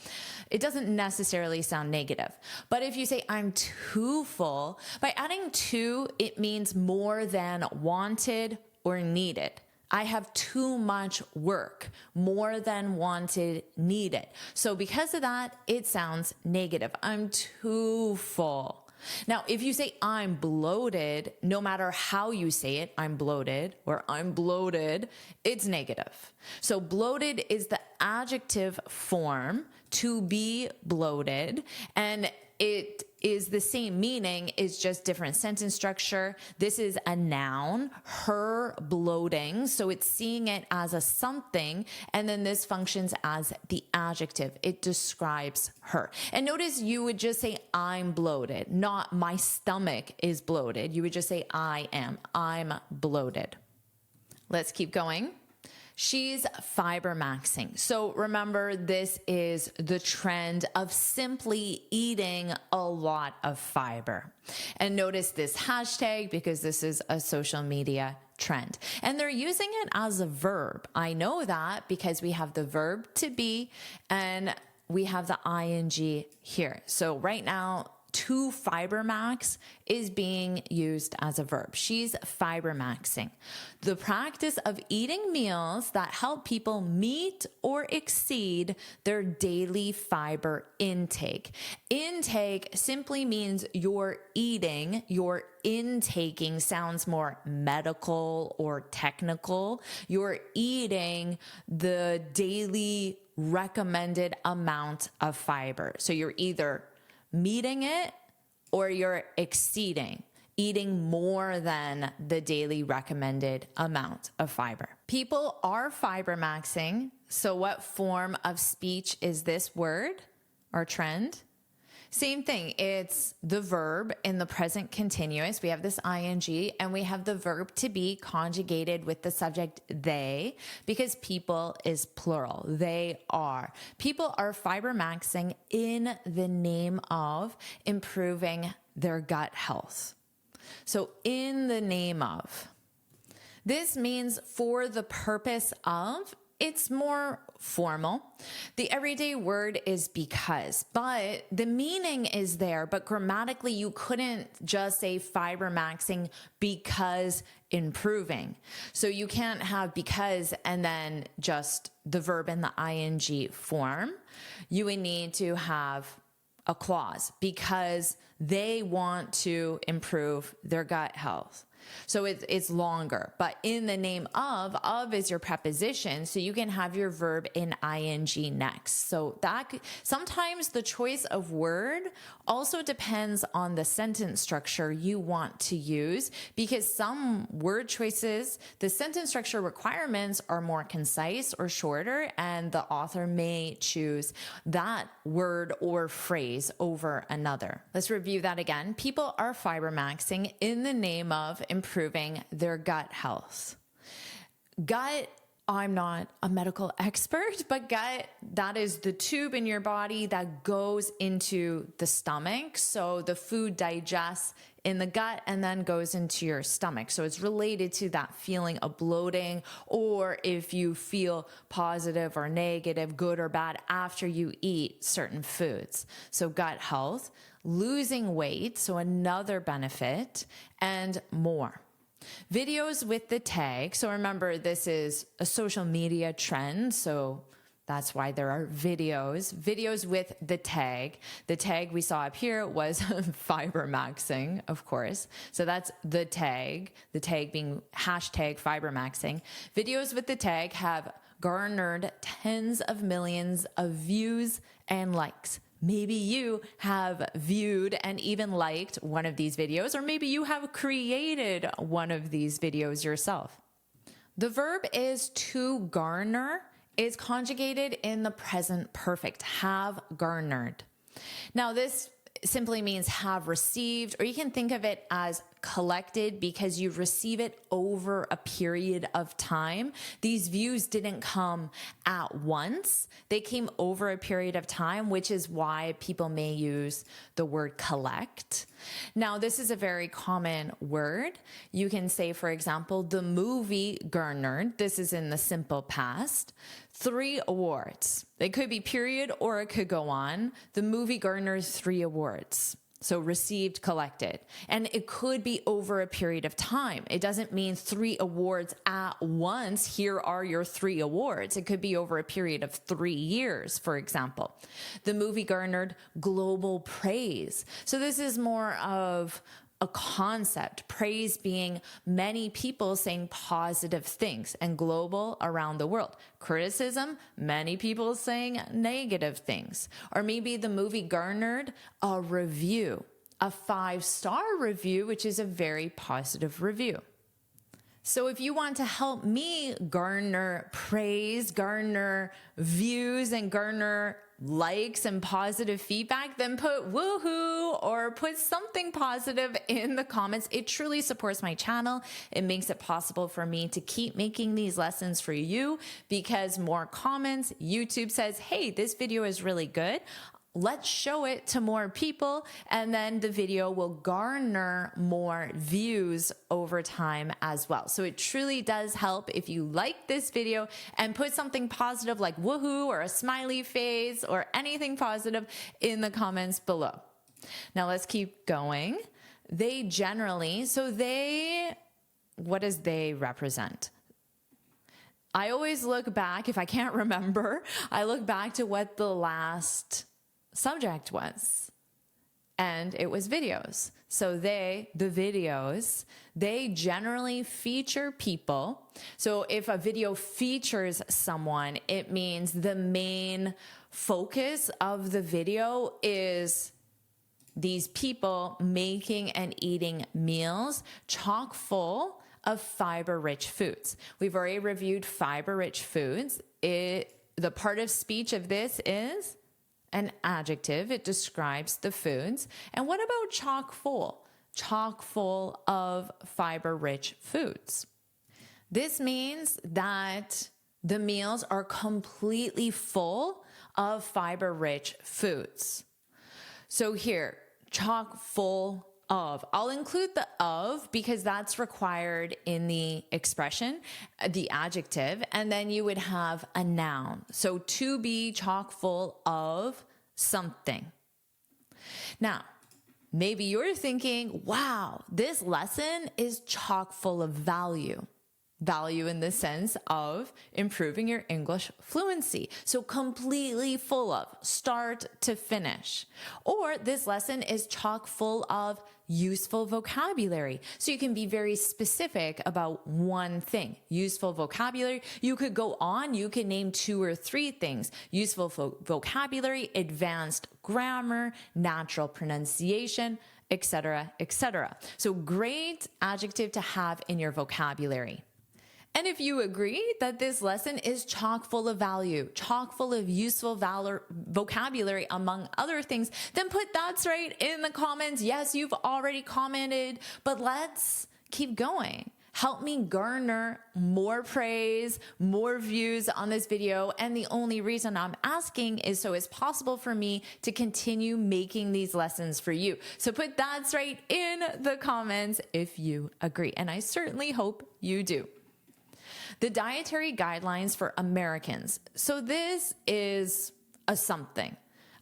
it doesn't necessarily sound negative. But if you say, I'm too full, by adding to, it means more than wanted or needed. I have too much work, more than wanted, needed. So because of that, it sounds negative. I'm too full. Now, if you say I'm bloated, no matter how you say it, I'm bloated or I'm bloated, it's negative. So bloated is the adjective form, to be bloated, and it is the same meaning, it's just different sentence structure. This is a noun, her bloating. So it's seeing it as a something. And then this functions as the adjective. It describes her. And notice you would just say, I'm bloated, not my stomach is bloated. You would just say, I'm bloated. Let's keep going. She's fiber maxing. So remember, this is the trend of simply eating a lot of fiber. And notice this hashtag because this is a social media trend. And they're using it as a verb. I know that because we have the verb to be and we have the ing here. So right now, to fiber max is being used as a verb. She's fiber maxing. The practice of eating meals that help people meet or exceed their daily fiber intake. Intake simply means you're eating, you're intaking sounds more medical or technical. You're eating the daily recommended amount of fiber. So you're either meeting it or you're exceeding, eating more than the daily recommended amount of fiber. People are fiber maxing. So what form of speech is this word or trend? Same thing. It's the verb in the present continuous. We have this ing and we have the verb to be conjugated with the subject they because people is plural. They are. People are fiber maxing in the name of improving their gut health. So in the name of. This means for the purpose of. It's more formal. The everyday word is because, but the meaning is there, but grammatically you couldn't just say fiber maxing because improving. So you can't have because and then just the verb in the ing form. You would need to have a clause because they want to improve their gut health. So it's longer, but in the name of is your preposition. So you can have your verb in ing next. So that sometimes the choice of word also depends on the sentence structure you want to use because some word choices, the sentence structure requirements are more concise or shorter and the author may choose that word or phrase over another. Let's review that again. People are fiber maxing in the name of improving their gut health. Gut, I'm not a medical expert, but gut, that is the tube in your body that goes into the stomach. So the food digests in the gut and then goes into your stomach. So it's related to that feeling of bloating, or if you feel positive or negative, good or bad after you eat certain foods. So gut health, losing weight, so another benefit, and more. Videos with the tag. So remember, this is a social media trend. So that's why there are videos. Videos with the tag. The tag we saw up here was fiber maxing, of course. So that's the tag being hashtag fiber maxing. Videos with the tag have garnered tens of millions of views and likes. Maybe you have viewed and even liked one of these videos, or maybe you have created one of these videos yourself. The verb is to garner is conjugated in the present perfect, have garnered. Now this simply means have received, or you can think of it as collected because you receive it over a period of time. These views didn't come at once. They came over a period of time, which is why people may use the word collect. Now, this is a very common word. You can say, for example, the movie garnered, this is in the simple past, 3 awards. It could be period or it could go on. The movie garners 3 awards. So received, collected. And it could be over a period of time. It doesn't mean 3 awards at once. Here are your 3 awards. It could be over a period of 3 years, for example. The movie garnered global praise. So this is more of a concept, praise being many people saying positive things, and global, around the world. Criticism, many people saying negative things. Or maybe the movie garnered a review, a 5-star review, which is a very positive review. So if you want to help me garner praise, garner views, and garner likes and positive feedback, then put woohoo or put something positive in the comments. It truly supports my channel. It makes it possible for me to keep making these lessons for you, because more comments, YouTube says, hey, this video is really good. Let's show it to more people, and then the video will garner more views over time as well. So it truly does help if you like this video and put something positive like woohoo or a smiley face or anything positive in the comments below. Now let's keep going. They generally, what does they represent? I always look back, if I can't remember, I look back to what the last subject was, and it was videos. So the videos, they generally feature people. So if a video features someone, it means the main focus of the video is these people making and eating meals chock full of fiber-rich foods. We've already reviewed fiber-rich foods. The part of speech of this is an adjective. It describes the foods. And what about chock full? Chock full of fiber-rich foods. This means that the meals are completely full of fiber-rich foods. So here, chock full of. I'll include the of because that's required in the expression, the adjective, and then you would have a noun. So to be chock full of something. Now, maybe you're thinking, wow, this lesson is chock full of value. Value in the sense of improving your English fluency. So completely full of, start to finish. Or this lesson is chock full of useful vocabulary. So you can be very specific about one thing. Useful vocabulary. You could go on, you could name 2 or 3 things. Useful vocabulary, advanced grammar, natural pronunciation, etc., etc. So great adjective to have in your vocabulary. And if you agree that this lesson is chock full of value, chock full of useful vocabulary, among other things, then put that's right in the comments. Yes, you've already commented, but let's keep going. Help me garner more praise, more views on this video. And the only reason I'm asking is so it's possible for me to continue making these lessons for you. So put that's right in the comments if you agree. And I certainly hope you do. The dietary guidelines for Americans. So this is a something.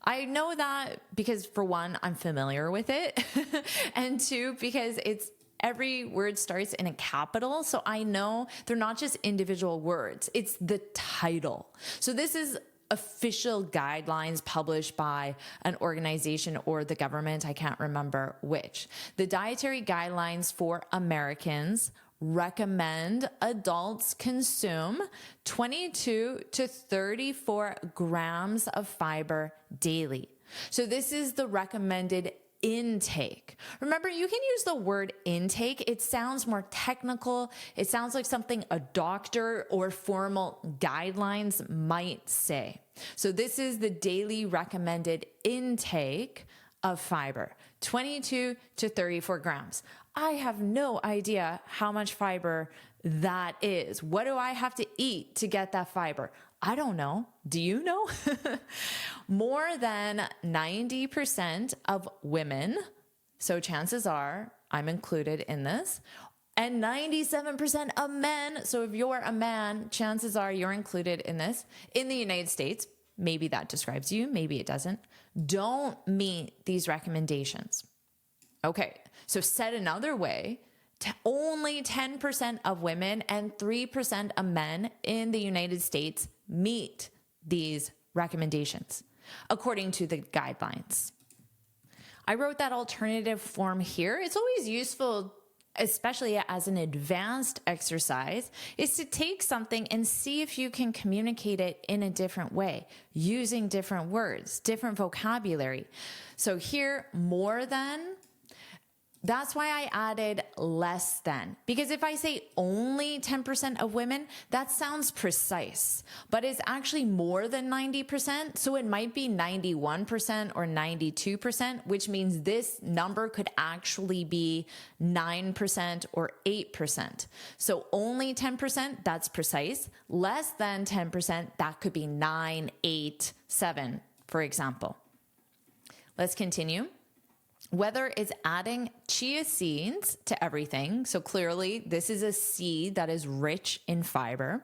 I know that because for one, I'm familiar with it. And 2, because every word starts in a capital. So I know they're not just individual words. It's the title. So this is official guidelines published by an organization or the government. I can't remember which. The dietary guidelines for Americans recommend adults consume 22 to 34 grams of fiber daily. So this is the recommended intake. Remember, you can use the word intake. It sounds more technical. It sounds like something a doctor or formal guidelines might say. So this is the daily recommended intake of fiber. 22 to 34 grams. I have no idea how much fiber that is. What do I have to eat to get that fiber? I don't know. Do you know? More than 90% of women, so chances are I'm included in this, and 97% of men, so if you're a man, chances are you're included in this, in the United States, maybe that describes you, maybe it doesn't, don't meet these recommendations. Okay, so said another way, only 10% of women and 3% of men in the United States meet these recommendations, according to the guidelines. I wrote that alternative form here. It's always useful, especially as an advanced exercise, is to take something and see if you can communicate it in a different way, using different words, different vocabulary. So here, more than, that's why I added less than, because if I say only 10% of women, that sounds precise, but it's actually more than 90%. So it might be 91% or 92%, which means this number could actually be 9% or 8%. So only 10%, that's precise. Less than 10%, that could be 9, 8, 7, for example. Let's continue. Whether it's adding chia seeds to everything, so clearly this is a seed that is rich in fiber,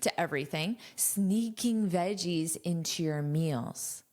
to everything, sneaking veggies into your meals.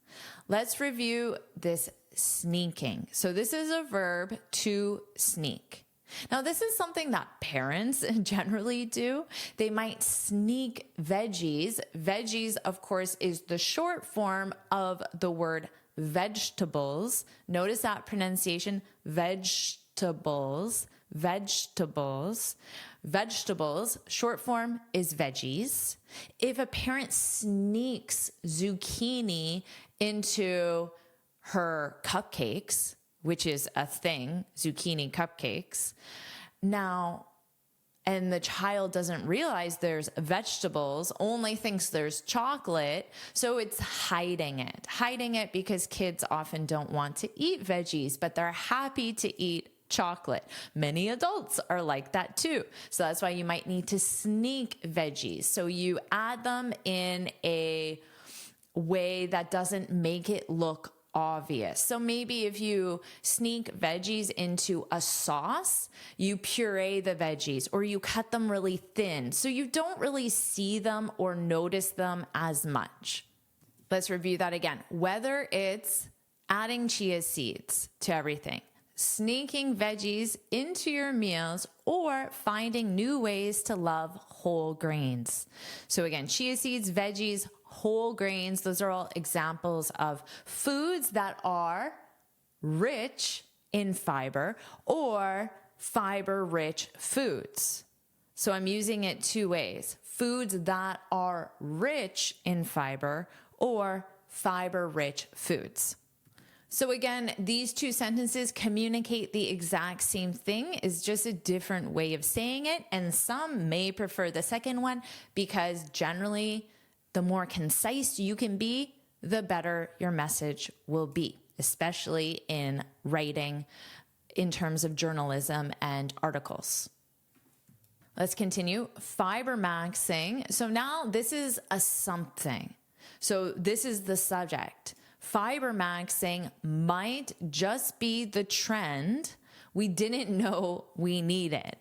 Let's review this sneaking. So this is a verb to sneak. Now, this is something that parents generally do. They might sneak veggies. Veggies, of course, is the short form of the word vegetables. Notice that pronunciation, vegetables, vegetables. Vegetables, short form is veggies. If a parent sneaks zucchini into her cupcakes, which is a thing, zucchini cupcakes, now, and the child doesn't realize there's vegetables, only thinks there's chocolate, so it's hiding it because kids often don't want to eat veggies, but they're happy to eat chocolate. Many adults are like that too. So that's why you might need to sneak veggies. So you add them in a way that doesn't make it look obvious. So maybe if you sneak veggies into a sauce, you puree the veggies or you cut them really thin so you don't really see them or notice them as much. Let's review that again. Whether it's adding chia seeds to everything, sneaking veggies into your meals, or finding new ways to love whole grains. So again, chia seeds, veggies, whole grains, those are all examples of foods that are rich in fiber or fiber-rich foods. So I'm using it two ways. Foods that are rich in fiber or fiber-rich foods. So again, these two sentences communicate the exact same thing, is just a different way of saying it. And some may prefer the second one because generally the more concise you can be, the better your message will be, especially in writing in terms of journalism and articles. Let's continue. Fiber maxing. So now this is a something. So this is the subject. Fiber maxing might just be the trend we didn't know we needed.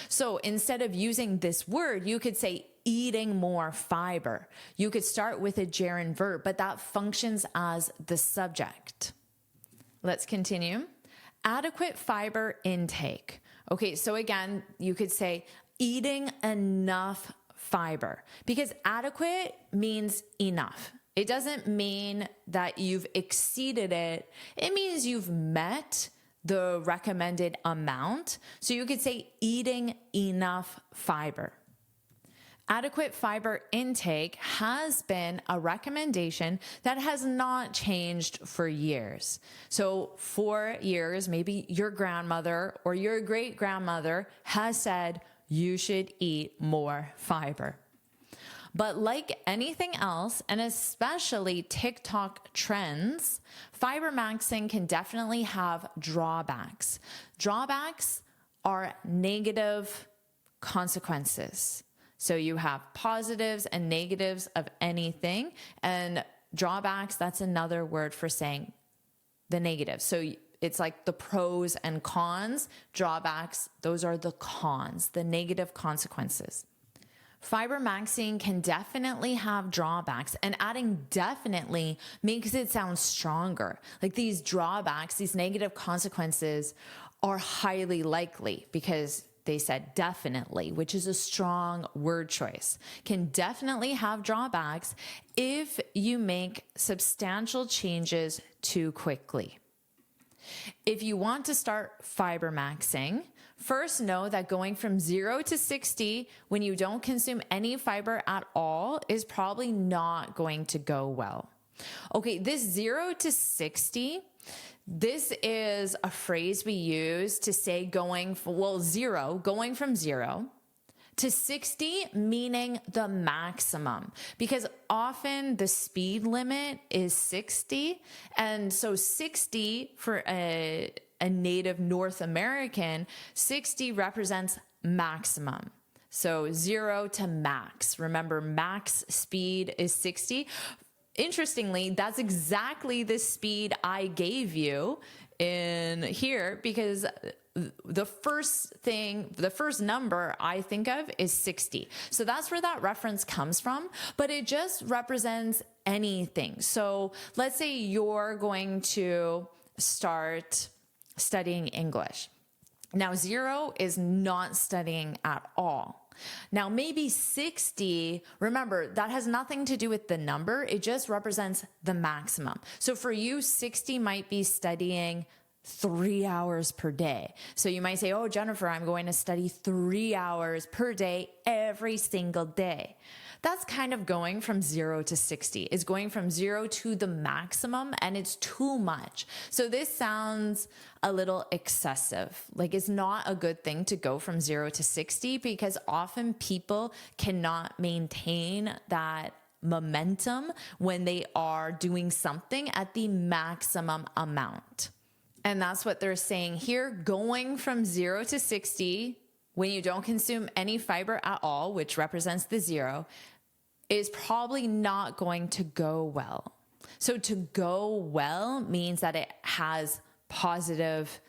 So instead of using this word, you could say eating more fiber. You could start with a gerund verb, but that functions as the subject. Let's continue. Adequate fiber intake. Okay, so again, you could say eating enough fiber because adequate means enough. It doesn't mean that you've exceeded it. It means you've met the recommended amount. So you could say eating enough fiber. Adequate fiber intake has been a recommendation that has not changed for years. So for years, maybe your grandmother or your great grandmother has said you should eat more fiber. But like anything else, and especially TikTok trends, fiber maxing can definitely have drawbacks. Drawbacks are negative consequences. So you have positives and negatives of anything, and drawbacks, that's another word for saying the negative. So it's like the pros and cons. Drawbacks, those are the cons, the negative consequences. Fiber maxing can definitely have drawbacks, and adding definitely makes it sound stronger. Like these drawbacks, these negative consequences are highly likely because they said definitely, which is a strong word choice. Can definitely have drawbacks if you make substantial changes too quickly. If you want to start fiber maxing, first know that going from 0 to 60 when you don't consume any fiber at all is probably not going to go well. Okay, this 0 to 60, this is a phrase we use to say going from 0 to 60, meaning the maximum, because often the speed limit is 60. And so 60 for a native North American, 60 represents maximum. So 0 to max. Remember, max speed is 60. Interestingly, that's exactly the speed I gave you in here, because the first number I think of is 60. So that's where that reference comes from, but it just represents anything. So let's say you're going to start studying English. Now, 0 is not studying at all. Now, maybe 60, remember, that has nothing to do with the number. It just represents the maximum. So for you, 60 might be studying 3 hours per day. So you might say, oh, Jennifer, I'm going to study 3 hours per day every single day. That's kind of going from 0 to 60. It's going from 0 to the maximum, and it's too much. So this sounds a little excessive. Like, it's not a good thing to go from 0 to 60, because often people cannot maintain that momentum when they are doing something at the maximum amount. And that's what they're saying here. Going from 0 to 60 when you don't consume any fiber at all, which represents the 0, is probably not going to go well. So to go well means that it has positive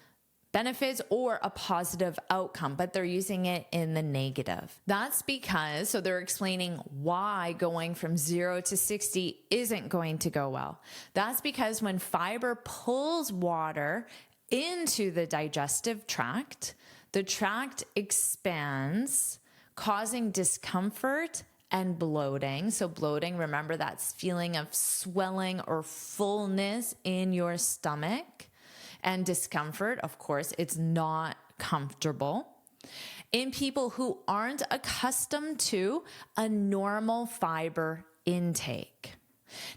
benefits or a positive outcome, but they're using it in the negative. That's because, so they're explaining why going from 0 to 60 isn't going to go well. That's because when fiber pulls water into the digestive tract, the tract expands, causing discomfort and bloating. So bloating, remember, that's feeling of swelling or fullness in your stomach. And discomfort, of course, it's not comfortable. In people who aren't accustomed to a normal fiber intake.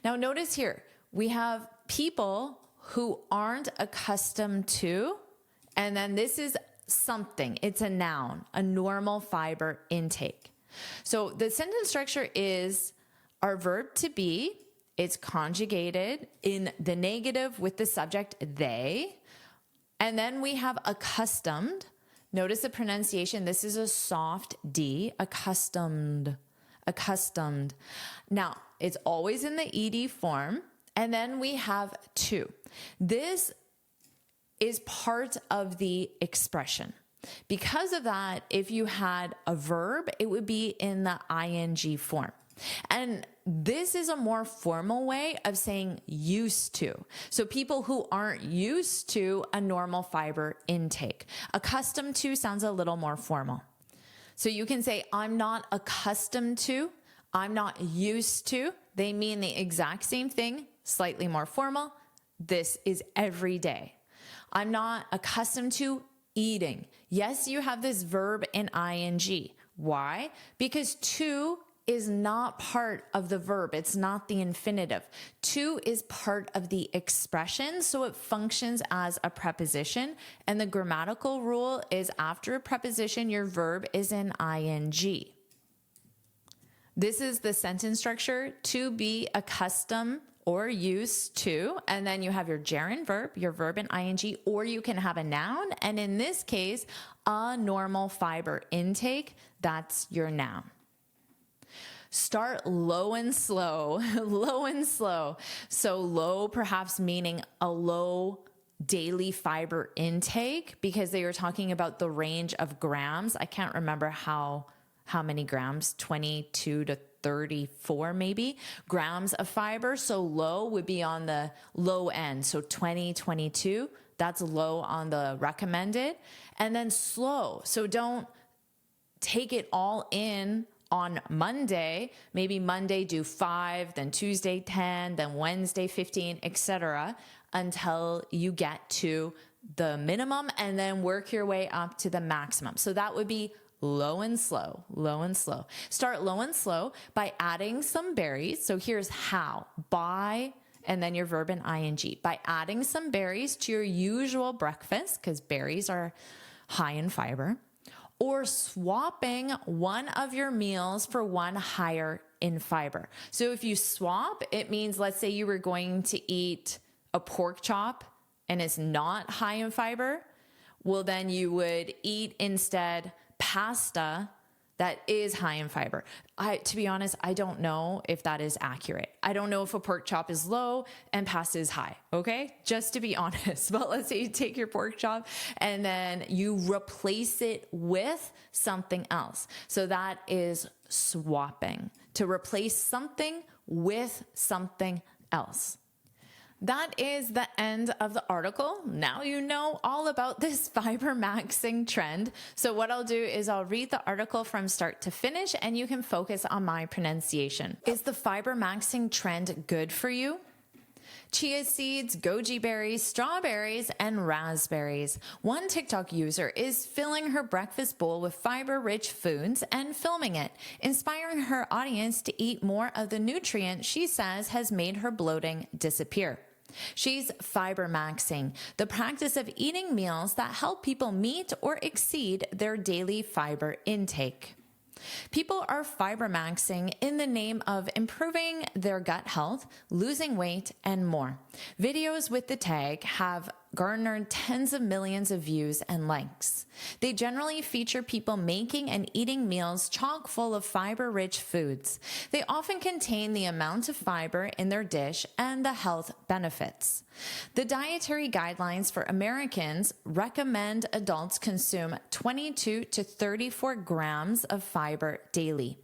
Now notice here, we have people who aren't accustomed to, and then this is something, it's a noun, a normal fiber intake. So the sentence structure is our verb to be, it's conjugated in the negative with the subject they, and then we have accustomed. Notice the pronunciation, this is a soft D, accustomed, accustomed. Now, it's always in the ED form, and then we have to. This is part of the expression. Because of that, if you had a verb, it would be in the ing form. And this is a more formal way of saying used to. So people who aren't used to a normal fiber intake. Accustomed to sounds a little more formal. So you can say, I'm not accustomed to, I'm not used to. They mean the exact same thing, slightly more formal. This is every day. I'm not accustomed to eating. Yes, you have this verb in ing. Why? Because to is not part of the verb. It's not the infinitive. To is part of the expression, so it functions as a preposition. And the grammatical rule is after a preposition, your verb is in ing. This is the sentence structure: to be accustomed or used to, and then you have your gerund verb, your verb in ing, or you can have a noun. And in this case, a normal fiber intake, that's your noun. Start low and slow, low and slow. So low perhaps meaning a low daily fiber intake, because they were talking about the range of grams. I can't remember how many grams, 22 to 34 maybe grams of fiber. So low would be on the low end. So 20, 22, that's low on the recommended. And then slow. So don't take it all in on Monday. Maybe Monday do 5, then Tuesday 10, then Wednesday 15, etc., until you get to the minimum, and then work your way up to the maximum. So that would be low and slow, low and slow. Start low and slow by adding some berries. So here's how: by, and then your verb in ing, by adding some berries to your usual breakfast, because berries are high in fiber, or swapping one of your meals for one higher in fiber. So if you swap, it means, let's say you were going to eat a pork chop and it's not high in fiber. Well, then you would eat instead pasta that is high in fiber. To be honest, I don't know if that is accurate. I don't know if a pork chop is low and pasta is high, okay? Just to be honest. But let's say you take your pork chop and then you replace it with something else. So that is swapping, to replace something with something else. That is the end of the article. Now you know all about this fiber maxing trend. So what I'll do is I'll read the article from start to finish, and you can focus on my pronunciation. Is the fiber maxing trend good for you? Chia seeds, goji berries, strawberries, and raspberries. One TikTok user is filling her breakfast bowl with fiber-rich foods and filming it, inspiring her audience to eat more of the nutrient she says has made her bloating disappear. She's fiber maxing, the practice of eating meals that help people meet or exceed their daily fiber intake. People are fiber maxing in the name of improving their gut health, losing weight, and more. Videos with the tag have garnered tens of millions of views and likes. They generally feature people making and eating meals chock full of fiber-rich foods. They often contain the amount of fiber in their dish and the health benefits. The dietary guidelines for Americans recommend adults consume 22 to 34 grams of fiber daily.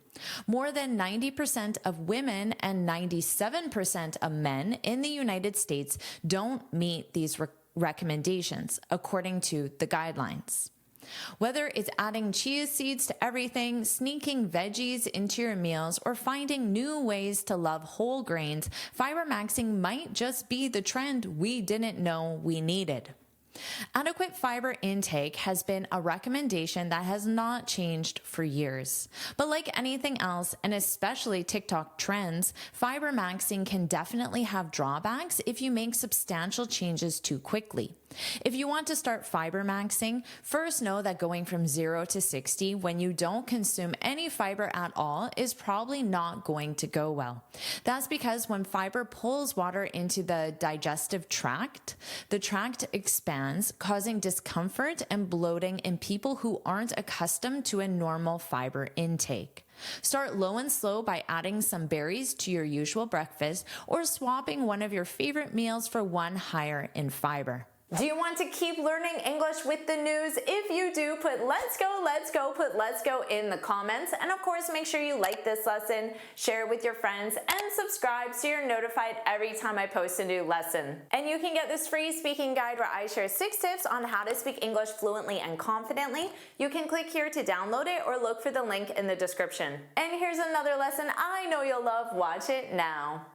More than 90% of women and 97% of men in the United States don't meet these recommendations, according to the guidelines. Whether it's adding chia seeds to everything, sneaking veggies into your meals, or finding new ways to love whole grains, fiber maxing might just be the trend we didn't know we needed. Adequate fiber intake has been a recommendation that has not changed for years. But like anything else, and especially TikTok trends, fiber maxing can definitely have drawbacks if you make substantial changes too quickly. If you want to start fiber maxing, first know that going from 0 to 60 when you don't consume any fiber at all is probably not going to go well. That's because when fiber pulls water into the digestive tract, the tract expands, causing discomfort and bloating in people who aren't accustomed to a normal fiber intake. Start low and slow by adding some berries to your usual breakfast or swapping one of your favorite meals for one higher in fiber. Do you want to keep learning English with the news? If you do, put let's go in the comments. And of course, make sure you like this lesson, share it with your friends, and subscribe so you're notified every time I post a new lesson. And you can get this free speaking guide where I share 6 tips on how to speak English fluently and confidently. You can click here to download it or look for the link in the description. And here's another lesson I know you'll love. Watch it now.